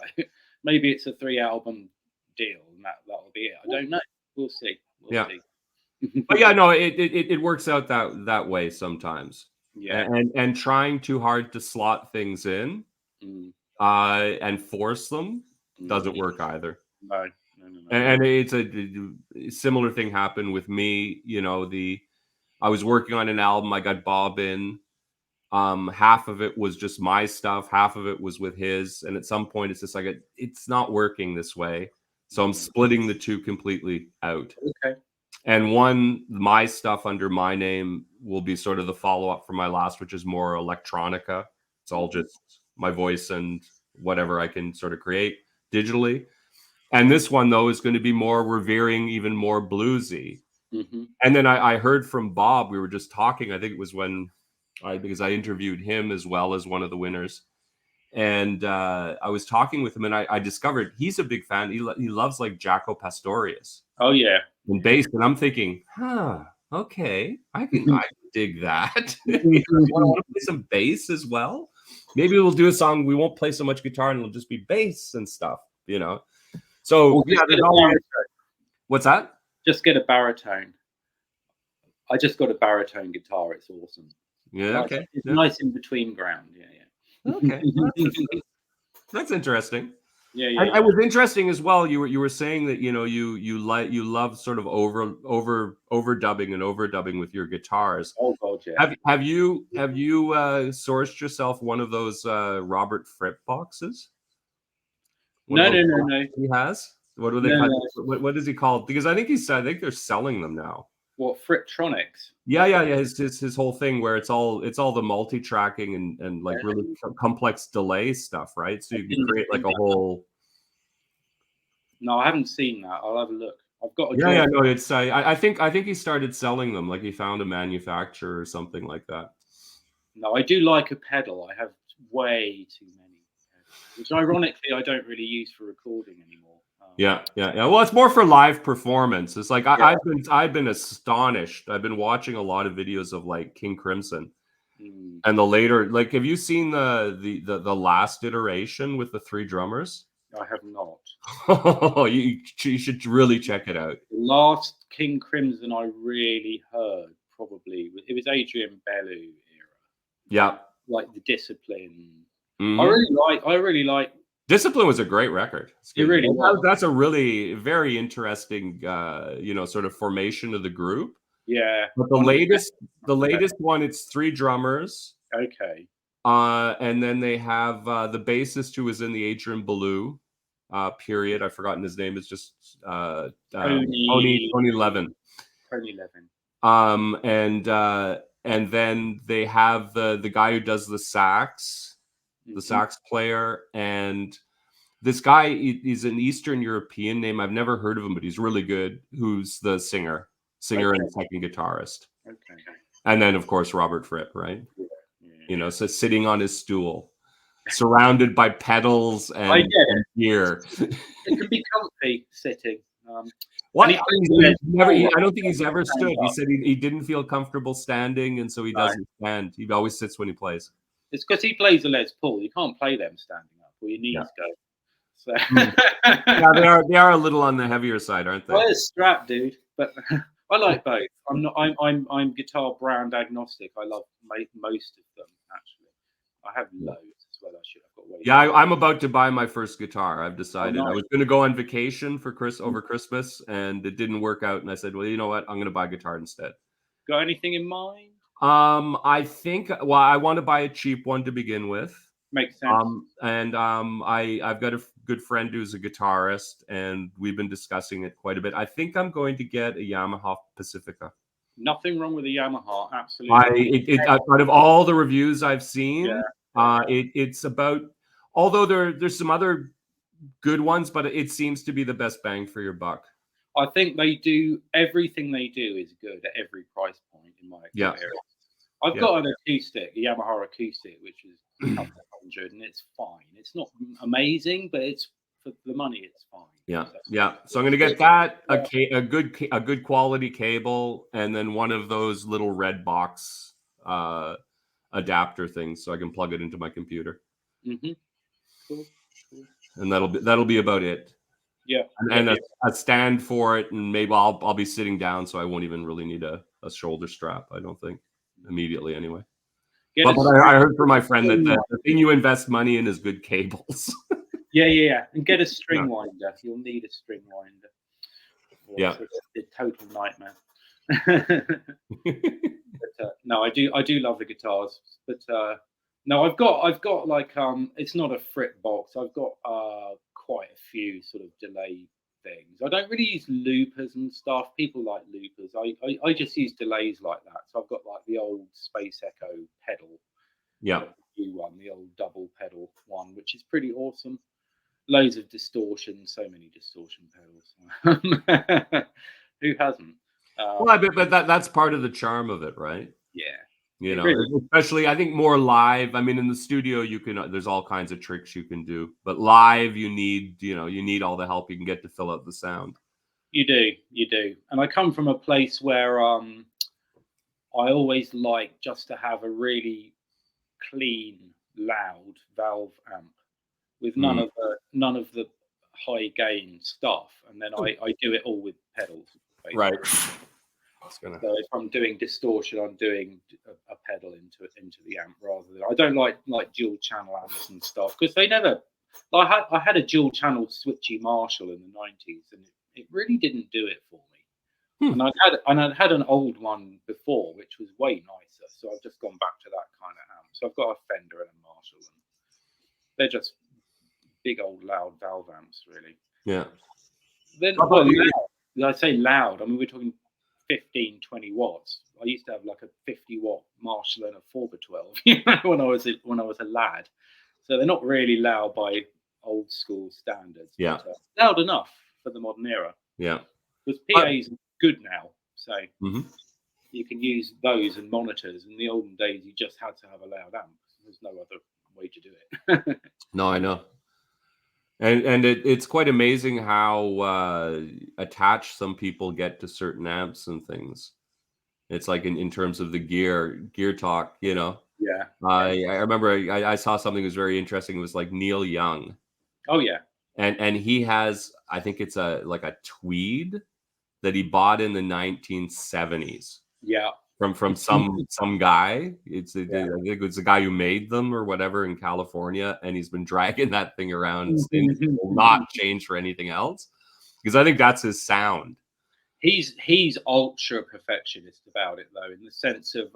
maybe it's a 3-album deal, and that'll be it. I don't know. We'll see. We'll see. But yeah, no, it works out that way sometimes. Yeah, and trying too hard to slot things in, and force them doesn't work either. No. And it's a similar thing happened with me. I was working on an album. I got Bob in. Half of it was just my stuff. Half of it was with his. And at some point, it's just like it's not working this way. So I'm splitting the two completely out. Okay. And my stuff under my name will be sort of the follow-up for my last, which is more electronica. It's all just my voice and whatever I can sort of create digitally. And this one, though, is going to be more revering, even more bluesy. And then I heard from Bob. We were just talking. I think it was because I interviewed him as well as one of the winners. And I was talking with him, and I discovered he's a big fan. He loves like Jaco Pastorius. Oh, yeah. And bass. And I'm thinking, okay, I can dig that. I want to play some bass as well. Maybe we'll do a song. We won't play so much guitar, and it'll just be bass and stuff, So what's that? Just get a baritone. I just got a baritone guitar. It's awesome. Yeah. Okay. It's nice in between ground. Yeah. Okay. That's interesting. Yeah. And it was interesting as well. You were saying that you love sort of overdubbing and overdubbing with your guitars. Oh God, yeah. Have you sourced yourself one of those Robert Fripp boxes? No. He has. What do they? No. What is he called? Because I think they're selling them now. What, Friptronics? Yeah. His whole thing where it's all the multi-tracking and like really complex delay stuff, right? So you can create like a whole. No, I haven't seen that. I'll have a look. I've got. No, it's. I think he started selling them. Like he found a manufacturer or something like that. No, I do like a pedal. I have way too many pedals, which ironically I don't really use for recording anymore. Yeah. Well, it's more for live performance. It's like I've been astonished. I've been watching a lot of videos of like King Crimson, and the later, like, have you seen the last iteration with the 3 drummers? I have not. Oh, you should really check it out. The last King Crimson I really heard probably it was Adrian Bellew era. Yeah, like the Discipline. I really like. Discipline was a great record. It really was. That's a really very interesting, sort of formation of the group. Yeah. But the latest one, it's 3 drummers. Okay. And then they have the bassist who was in the Adrian Bellew period. I've forgotten his name. It's just Tony Levin. Tony Levin. And then they have the guy who does the sax. The sax player, and this guy is an Eastern European name. I've never heard of him, but he's really good. Who's the singer and second guitarist. Okay. And then of course Robert Fripp, right? Yeah. So sitting on his stool. surrounded by pedals I and, get and gear. It can be comfy sitting. What? And he plays the Les Paul I don't think he's right ever stand stood. He up. said he didn't feel comfortable standing, and so he No, doesn't stand. He always sits when he plays. it's because he plays the Les Paul. You can't play them standing up, or your Yeah. knees go. So Yeah, they are a little on the heavier side, aren't they? well, it's strap, dude. But I like both. I'm guitar brand agnostic. I love most of them actually. I have loads as well. I should have got way. Yeah, I'm about to buy my first guitar. I've decided. nice. I was going to go on vacation for over Christmas, and it didn't work out. And I said, well, you know what? I'm going to buy a guitar instead. Got anything in mind? I think. Well, I want to buy a cheap one to begin with. Makes sense. I've got a good friend who's a guitarist, and we've been discussing it quite a bit. I think I'm going to get a Yamaha Pacifica. Nothing wrong with the Yamaha. Absolutely. Out of all the reviews I've seen, Yeah. it's about. Although there's some other good ones, but it seems to be the best bang for your buck. I think they do everything they do is good at every price point in my experience. I've got an acoustic, a Yamaha acoustic, which is a couple of $100, and it's fine. It's not amazing, but it's for the money, it's fine. Yeah. So I'm gonna get that, a good quality cable, and then one of those little red box adapter things, so I can plug it into my computer. Mm-hmm. Cool. And that'll be about it. Yeah. And a stand for it, and maybe I'll be sitting down, so I won't even really need a shoulder strap. I don't think immediately anyway. But I heard from my friend that the thing you invest money in is good cables. Yeah. And get a string winder. You'll need a string winder. Yeah. It's a total nightmare. But no, I do love the guitars. But no, I've got like it's not a frit box. I've got quite a few sort of delay things. I don't really use loopers and stuff. People like loopers. I just use delays like that. So I've got like the old Space Echo pedal. Yeah. The old double pedal one, which is pretty awesome. Loads of distortion, so many distortion pedals. Who hasn't? Well, but that's part of the charm of it, right? Yeah. You know, especially I think more live. I mean, in the studio, you can there's all kinds of tricks you can do, but live, you need all the help you can get to fill out the sound. You do. And I come from a place where I always like just to have a really clean, loud valve amp with none of the high gain stuff, and then I do it all with pedals. Basically. Right. So if I'm doing distortion, I'm doing a pedal into the amp rather than I don't like dual channel amps and stuff because they never. I had a dual channel switchy Marshall in the 90s, and it really didn't do it for me. And I'd had an old one before, which was way nicer. So I've just gone back to that kind of amp. So I've got a Fender and a Marshall, and they're just big old loud valve amps, really. Yeah. Then I say loud. I mean, we're talking 15, 20 watts. I used to have like a 50-watt Marshall and a 4x12 when I was a lad. So they're not really loud by old school standards. Yeah. But, loud enough for the modern era. Yeah. Because PA's good now, so you can use those and monitors. In the olden days, you just had to have a loud amp. There's no other way to do it. No, I know. And it's quite amazing how attached some people get to certain amps and things. It's like in terms of the gear talk, you know. Yeah. I remember I saw something that was very interesting. It was like Neil Young. Oh yeah. And he has, I think it's a Tweed that he bought in the 1970s. Yeah. From some guy. I think it was the guy who made them or whatever in California, and he's been dragging that thing around since. Will not change for anything else because I think that's his sound. He's ultra perfectionist about it though, in the sense of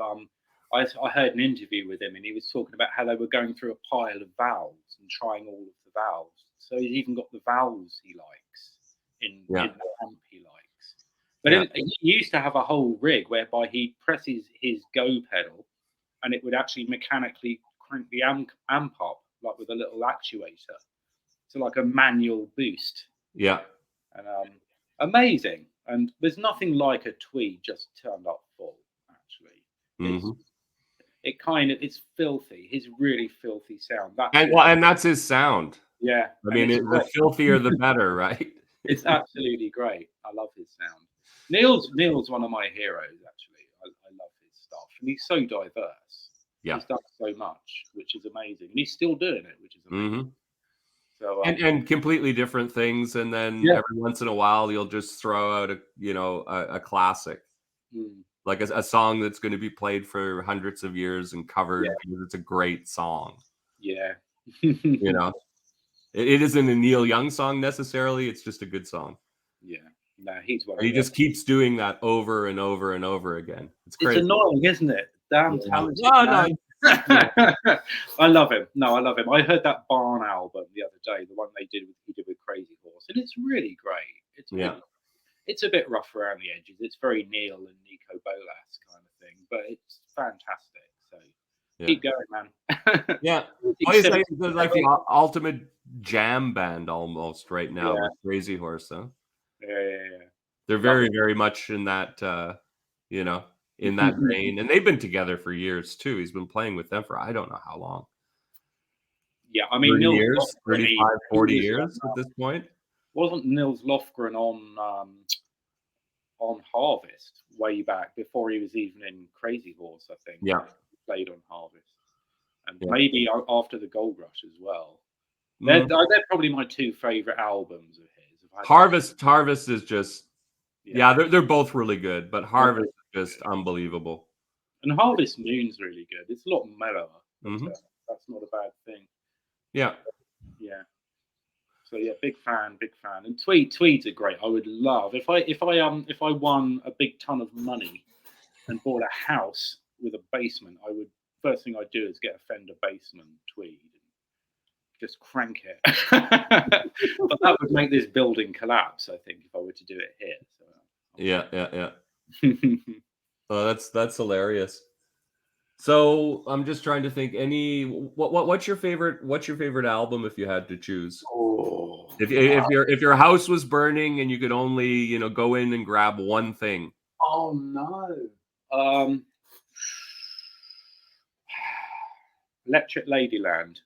I heard an interview with him and he was talking about how they were going through a pile of valves and trying all of the valves. So he's even got the valves he likes in the amp he likes. But he used to have a whole rig whereby he presses his go pedal and it would actually mechanically crank the amp up, like with a little actuator. So like a manual boost. Yeah. And amazing. And there's nothing like a Tweed just turned up full, actually. it's filthy. His really filthy sound. And that's his sound. Yeah. I mean, the filthier the better, right? It's absolutely great. I love his sound. Neil's one of my heroes, actually. I love his stuff. And he's so diverse. Yeah. He's done so much, which is amazing. And he's still doing it, which is amazing. So and completely different things, and then every once in a while you'll just throw out a classic. Like a song that's going to be played for hundreds of years and covered because it's a great song. Yeah. It isn't a Neil Young song necessarily. It's just a good song. Yeah. No, he's one. He just keeps doing that over and over and over again. It's crazy. It's annoying, isn't it? Damn talented. No. I love him. No, I love him. I heard that Barn album the other day, the one he did with Crazy Horse, and it's really great. It's really, it's a bit rough around the edges. It's very Neil and Nico Bolas kind of thing, but it's fantastic. So keep going, man. Yeah, it's like the ultimate jam band almost right now with Crazy Horse, huh? Yeah. They're very, very much in that, in that vein, and they've been together for years too. He's been playing with them for I don't know how long. Yeah, I mean, 30 years, 35, 40 years at this point. Wasn't Nils Lofgren on Harvest way back before he was even in Crazy Horse? I think. Yeah, he played on Harvest, and maybe after the Gold Rush as well. They're probably my two favorite albums of his. Harvest is just they're both really good, but Harvest is just unbelievable. And Harvest Moon's really good. It's a lot mellower. But, that's not a bad thing. Yeah. So big fan. And Tweeds are great. I would love if I won a big ton of money and bought a house with a basement. First thing I'd do is get a Fender Bassman Tweed and just crank it. But that would make this building collapse, I think, if I were to do it here. So, yeah. Oh, that's hilarious. So I'm just trying to think. What's your favorite album if you had to choose? If your house was burning and you could only go in and grab one thing. Oh no. Electric Ladyland.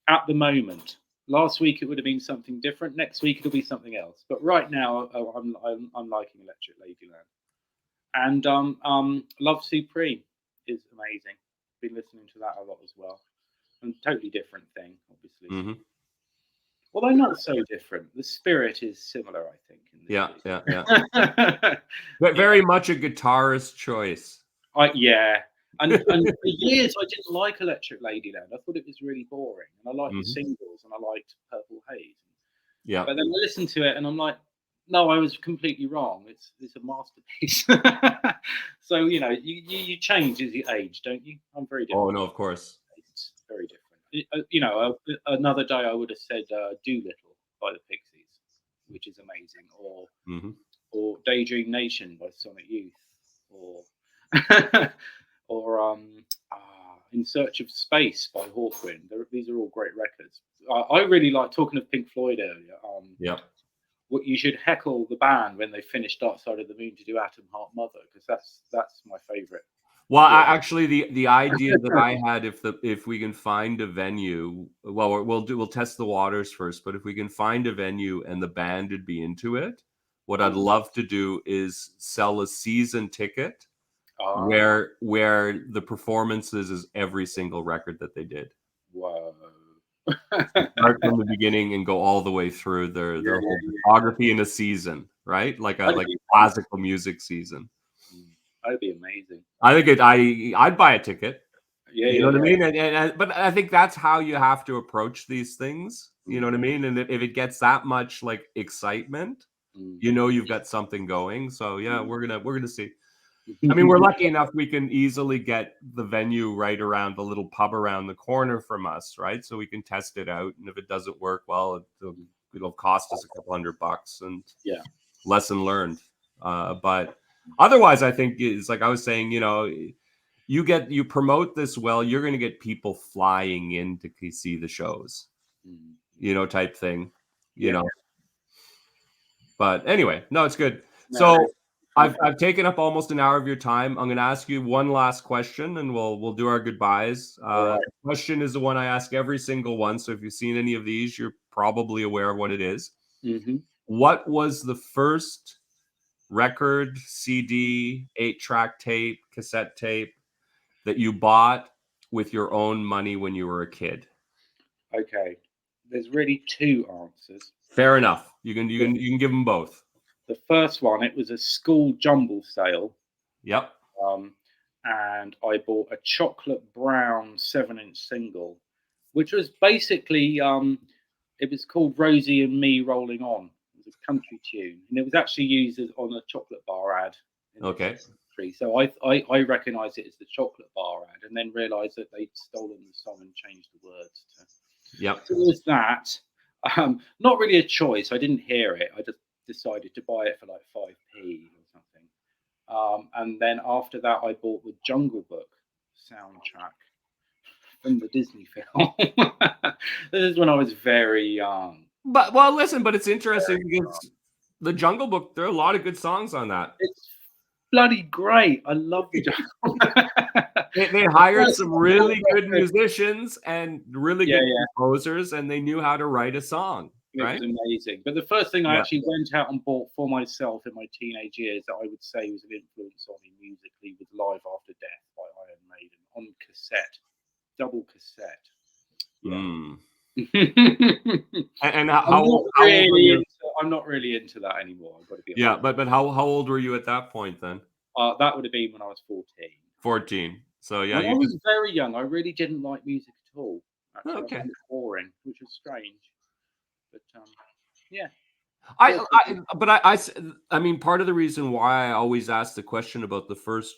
At the moment, last week it would have been something different. Next week it'll be something else. But right now, I'm liking Electric Ladyland. And Love Supreme is amazing. Been listening to that a lot as well. And totally different thing, obviously. Although not so different. The spirit is similar, I think. Yeah. But very much a guitarist choice. And for years I didn't like Electric Ladyland. I thought it was really boring. And I liked the singles and I liked Purple Haze. Yeah. But then I listened to it and I'm like, no, I was completely wrong. It's a masterpiece. So, you change as you age, don't you? I'm very different. Oh, no, of course. It's very different. Another day I would have said Doolittle by the Pixies, which is amazing. Or Daydream Nation by Sonic Youth. Or In Search of Space by Hawkwind. These are all great records. I really like, talking of Pink Floyd earlier. What you should heckle the band when they finish Dark Side of the Moon to do Atom Heart Mother, because that's my favorite. Well, actually, the idea that I had, if we can find a venue, well, we'll test the waters first. But if we can find a venue and the band would be into it, what I'd love to do is sell a season ticket where the performances is every single record that they did. Whoa. Start from the beginning and go all the way through their whole discography in a season, right? Like a classical music season. That'd be amazing. I think I'd buy a ticket. You know what I mean? But I think that's how you have to approach these things. You know what I mean? And if it gets that much like excitement, you've got something going. So we're gonna see. I mean, we're lucky enough we can easily get the venue right around the little pub around the corner from us, right? So we can test it out, and if it doesn't work, well, it'll cost us a couple $100, and lesson learned. But otherwise, I think it's like I was saying, you promote this well, you're going to get people flying in to see the shows, type thing, But anyway, no, it's good. So I've taken up almost an hour of your time. I'm going to ask you one last question, and we'll do our goodbyes. Right. The question is the one I ask every single one. So if you've seen any of these, you're probably aware of what it is. Mm-hmm. What was the first record, CD, 8-track tape, cassette tape that you bought with your own money when you were a kid? Okay. There's really two answers. Fair enough. You can give them both. The first one, it was a school jumble sale. Yep. And I bought a chocolate brown 7-inch single, which was basically it was called Rosie and Me Rolling On. It was a country tune, and it was actually used on a chocolate bar ad. Okay. So I recognised it as the chocolate bar ad, and then realised that they'd stolen the song and changed the words to. Yep. So it was that. Not really a choice. I didn't hear it. I just decided to buy it for like 5p or something. And then after that, I bought the Jungle Book soundtrack from the Disney film. This is when I was very young. But listen, but it's interesting because the Jungle Book, there are a lot of good songs on that. It's bloody great. I love the Jungle Book. They hired some really good musicians and really good composers, and they knew how to write a song. It was amazing. But the first thing I actually went out and bought for myself in my teenage years that I would say was an influence on me musically was Live After Death by Iron Maiden on cassette, double cassette. And how old were you? I'm not really into that anymore. I've got to be honest. But how old were you at that point then? That would have been when I was 14. 14. So yeah, when I was very young, I really didn't like music at all. Actually, okay. I found it boring, which was strange. But yeah. I mean, part of the reason why I always ask the question about the first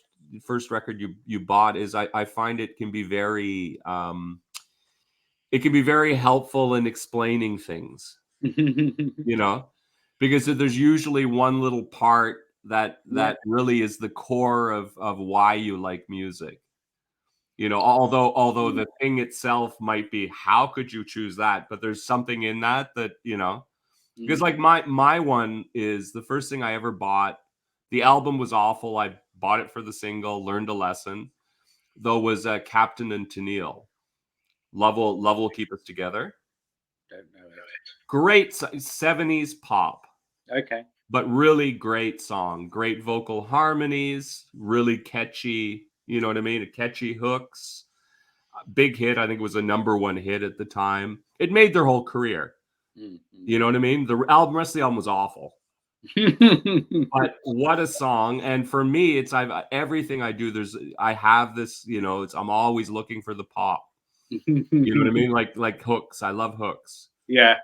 record you bought is I find it can be very helpful in explaining things, you know, because there's usually one little part that really is the core of why you like music. You know, although the thing itself might be, how could you choose that? But there's something in that, you know, because like my one is the first thing I ever bought. The album was awful. I bought it for the single, learned a lesson, though, was Captain and Tennille. Love will keep us together. Don't know it. Great 70s pop. Okay. But really great song. Great vocal harmonies, really catchy. You know what I mean? Catchy hooks. Big hit. I think it was a #1 hit at the time. It made their whole career. Mm-hmm. You know what I mean? The rest of the album was awful. But what a song. And for me, it's everything I do, I have this, you know, I'm always looking for the pop. You know what I mean? Like hooks. I love hooks. Yeah.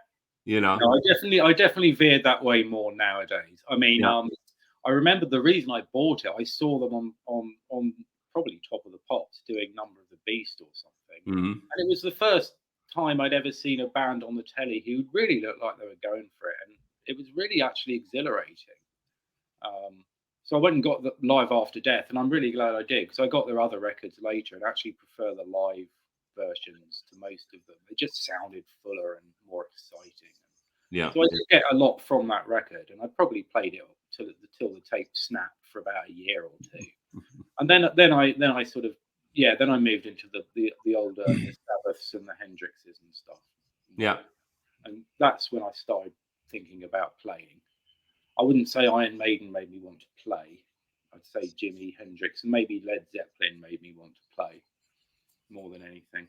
You know? No, I definitely veered that way more nowadays. I mean, I remember the reason I bought it, I saw them on probably Top of the Pops doing Number of the Beast or something. Mm-hmm. And it was the first time I'd ever seen a band on the telly who really looked like they were going for it. And it was really actually exhilarating. So I went and got the Live After Death, and I'm really glad I did, because I got their other records later and actually prefer the live versions to most of them. They just sounded fuller and more exciting. Yeah. So I did get a lot from that record, and I probably played it till the tape snapped for about a year or two. And then I sort of then I moved into the older Sabbaths and the Hendrixes and stuff. Yeah. And that's when I started thinking about playing. I wouldn't say Iron Maiden made me want to play. I'd say Jimi Hendrix and maybe Led Zeppelin made me want to play more than anything.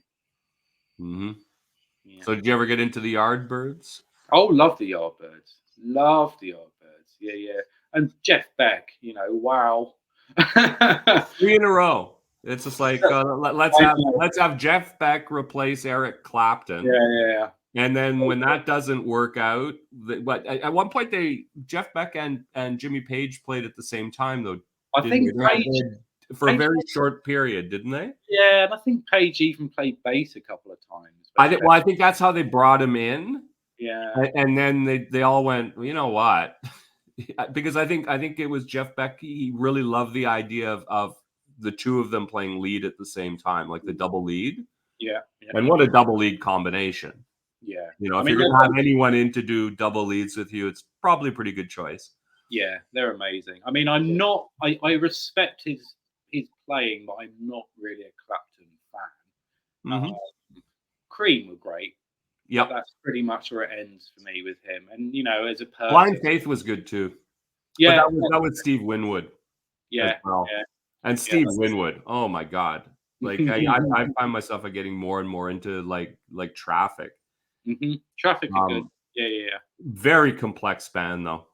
Mm-hmm. Yeah. So did you ever get into the Yardbirds? Oh, love the Yardbirds. Love the Yardbirds. Yeah. And Jeff Beck, you know, wow. 3 in a row. It's just like let's have Jeff Beck replace Eric Clapton. Yeah. And then when that doesn't work out, but at one point Jeff Beck and Jimmy Page played at the same time, though. I think Page, for a very short period, didn't they? Yeah, and I think Page even played bass a couple of times. I think that's how they brought him in. Yeah. And then they all went, well, you know what? Because I think it was Jeff Beck. He really loved the idea of the two of them playing lead at the same time, like the double lead. Yeah. And what a double lead combination. Yeah. You know, if you're going to have anyone in to do double leads with you, it's probably a pretty good choice. Yeah, they're amazing. I mean, I'm not. I respect his playing, but I'm not really a Clapton fan. Mm-hmm. Cream were great, but Yep. that's pretty much where it ends for me with him. And as a Blind person, Faith was good too, but yeah, that was Steve Winwood as yeah, well. yeah, And yeah. Steve Winwood, oh my God! Like I find myself getting more and more into like Traffic. Traffic are good. Um, Yeah, yeah, yeah. Very complex band though.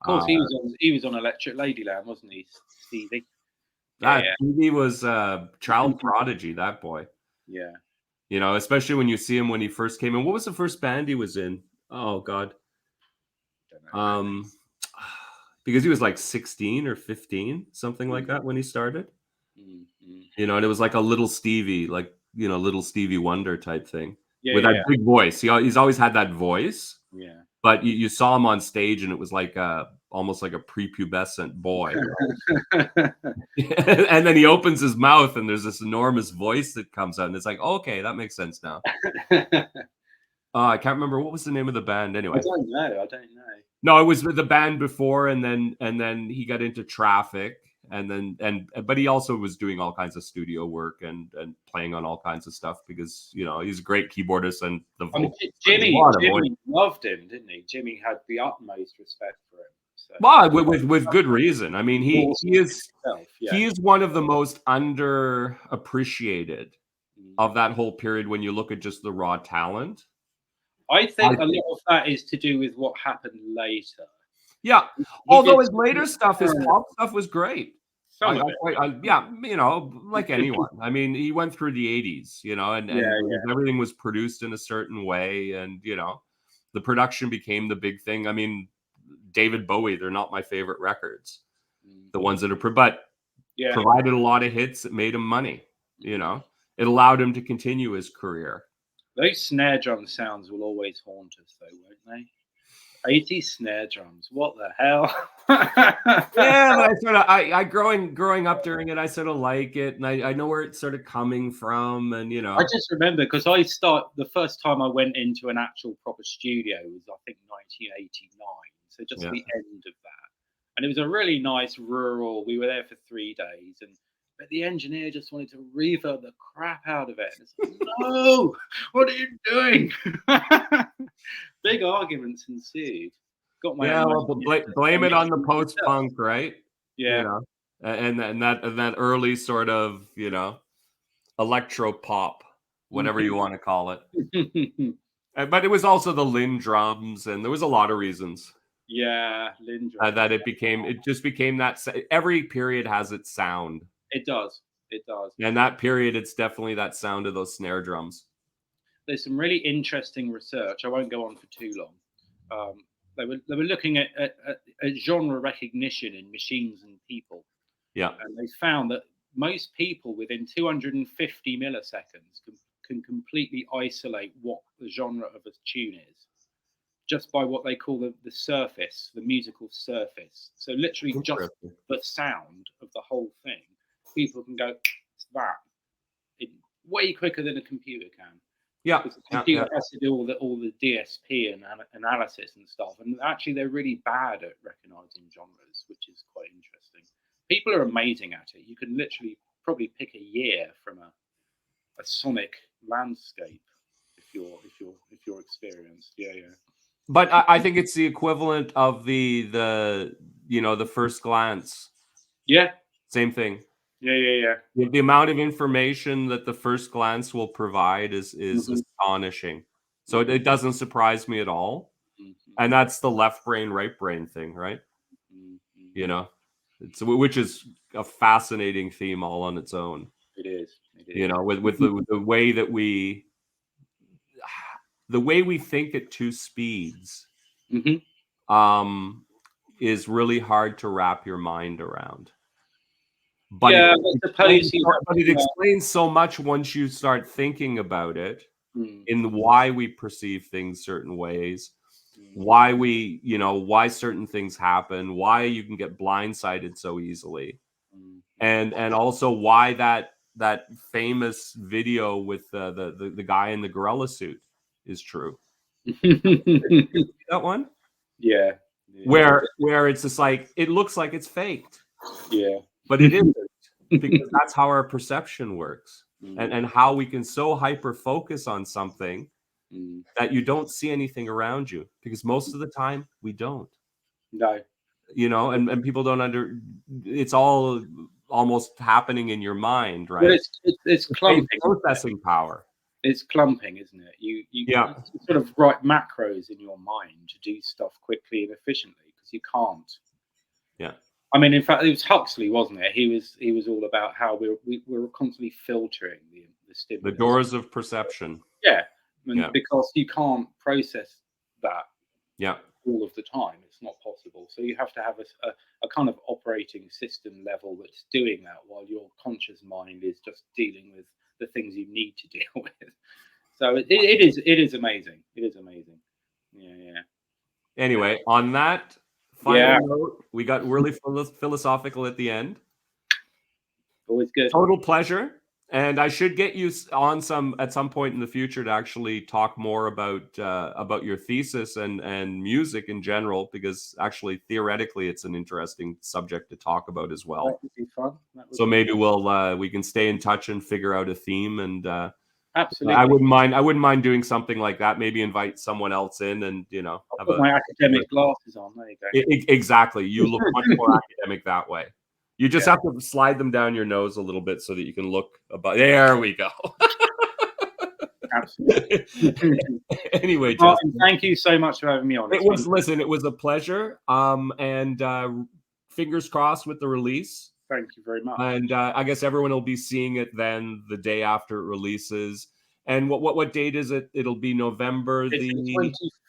Of course, he was on Electric Ladyland, wasn't he, Stevie? Yeah, That yeah, he was a child prodigy. That boy, yeah. especially when you see him when he first came in. What was the first band he was in? Oh God, Don't know. um, because he was like 16 or 15, something like that when he started. Mm. And it was like a little Stevie, like little Stevie Wonder type thing Yeah, with that yeah, big voice. He's always had that voice, yeah. but you saw him on stage and it was like almost like a prepubescent boy. And then he opens his mouth and there's this enormous voice that comes out and it's like, okay, that makes sense now. I can't remember what was the name of the band anyway. I don't know. No, it was the band before, and then he got into Traffic, but he also was doing all kinds of studio work and playing on all kinds of stuff because he's a great keyboardist and the I mean, vocal. Jimmy loved him, didn't he? Jimmy had the utmost respect for him. So. Well, with good reason. I mean, he is himself, yeah. he is one of the most underappreciated of that whole period when you look at just the raw talent. I think a lot of that is to do with what happened later. Yeah, although his later stuff, his pop stuff was great. Some of it. Yeah, like anyone. I mean, he went through the 80s, and everything was produced in a certain way, and the production became the big thing. I mean, David Bowie, they're not my favorite records, the ones that are, but provided a lot of hits that made him money. It allowed him to continue his career. Those snare drum sounds will always haunt us, though, won't they? 80 snare drums. What the hell? Yeah, but I growing up during it, I sort of like it, and I know where it's sort of coming from, and I just remember because the first time I went into an actual proper studio was I think 1989, so just the end of that, and it was a really nice rural. We were there for 3 days, but the engineer just wanted to reverb the crap out of it. And it's like, no, what are you doing? Big arguments ensued. Got my blame it on the post-punk, right? Yeah. And that early sort of electro pop, whatever you want to call it. But it was also the Lynn drums, and there was a lot of reasons. Yeah, Lynn drums. That it just became that. Every period has its sound. It does. And that period, it's definitely that sound of those snare drums. There's some really interesting research. I won't go on for too long. They were looking at genre recognition in machines and people. Yeah. And they found that most people within 250 milliseconds can completely isolate what the genre of a tune is, just by what they call the surface, the musical surface. So literally just the sound of the whole thing. People can go, it's that, way quicker than a computer can. Yeah, because the computer has to do all the DSP and analysis and stuff, and actually they're really bad at recognizing genres, which is quite interesting. People are amazing at it. You can literally probably pick a year from a sonic landscape if you're experienced. Yeah. But I think it's the equivalent of the first glance. Yeah. Same thing. Yeah. The amount of information that the first glance will provide is astonishing. So it doesn't surprise me at all. And that's the left brain, right brain thing, right? Which is a fascinating theme all on its own. It is. With the way that the way we think at two speeds, is really hard to wrap your mind around. But it explains so much once you start thinking about it, in why we perceive things certain ways, why why certain things happen, why you can get blindsided so easily, and also why that famous video with the guy in the gorilla suit is true. That one? Yeah. where it's just like it looks like it's faked. Yeah. But it isn't, because that's how our perception works. And how we can so hyper focus on something that you don't see anything around you, because most of the time we don't. No. You know, and people don't it's all almost happening in your mind, right? Well, it's clumping. Processing power. It's clumping, isn't it? You sort of write macros in your mind to do stuff quickly and efficiently, because you can't. Yeah. I mean, in fact, it was Huxley, wasn't it? He was all about how we were constantly filtering the stimulus. The doors of perception. Yeah. Because you can't process that all of the time. It's not possible. So you have to have a kind of operating system level that's doing that, while your conscious mind is just dealing with the things you need to deal with. So it is amazing. It is amazing. Yeah. Anyway, on that final note, we got really philosophical at the end. Always good. Total pleasure. And I should get you on at some point in the future to actually talk more about your thesis and music in general, because actually theoretically it's an interesting subject to talk about as well. That would be fun. So maybe we can stay in touch and figure out a theme. And absolutely, I wouldn't mind doing something like that. Maybe invite someone else in, and I'll put my academic glasses on. There you go. Exactly. You look much more academic that way. You just have to slide them down your nose a little bit so that you can look above. There we go. Absolutely. Anyway, Justin, thank you so much for having me on. It was a pleasure. And fingers crossed with the release. Thank you very much. And I guess everyone will be seeing it then the day after it releases. And what date is it? It'll be November the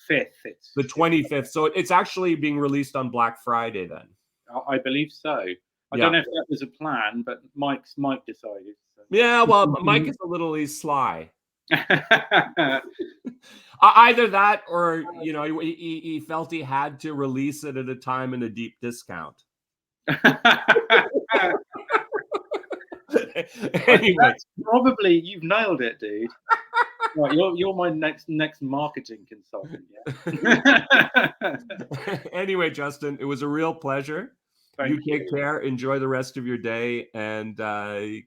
25th. The 25th. So it's actually being released on Black Friday then. I believe so. I don't know if that was a plan, but Mike decided. So. Yeah, well, Mike is he's sly. Either that, or he felt he had to release it at a time in a deep discount. Anyway, probably you've nailed it, dude. Right, you're my next marketing consultant. Yeah. Anyway, Justin, it was a real pleasure. You take care. Enjoy the rest of your day, and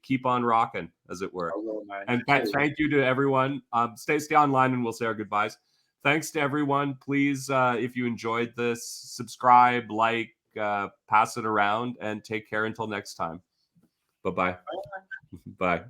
keep on rocking, as it were. Will, man. And thank you to everyone. Stay online, and we'll say our goodbyes. Thanks to everyone. Please, if you enjoyed this, subscribe, like, pass it around, and take care until next time. Bye-bye. Bye.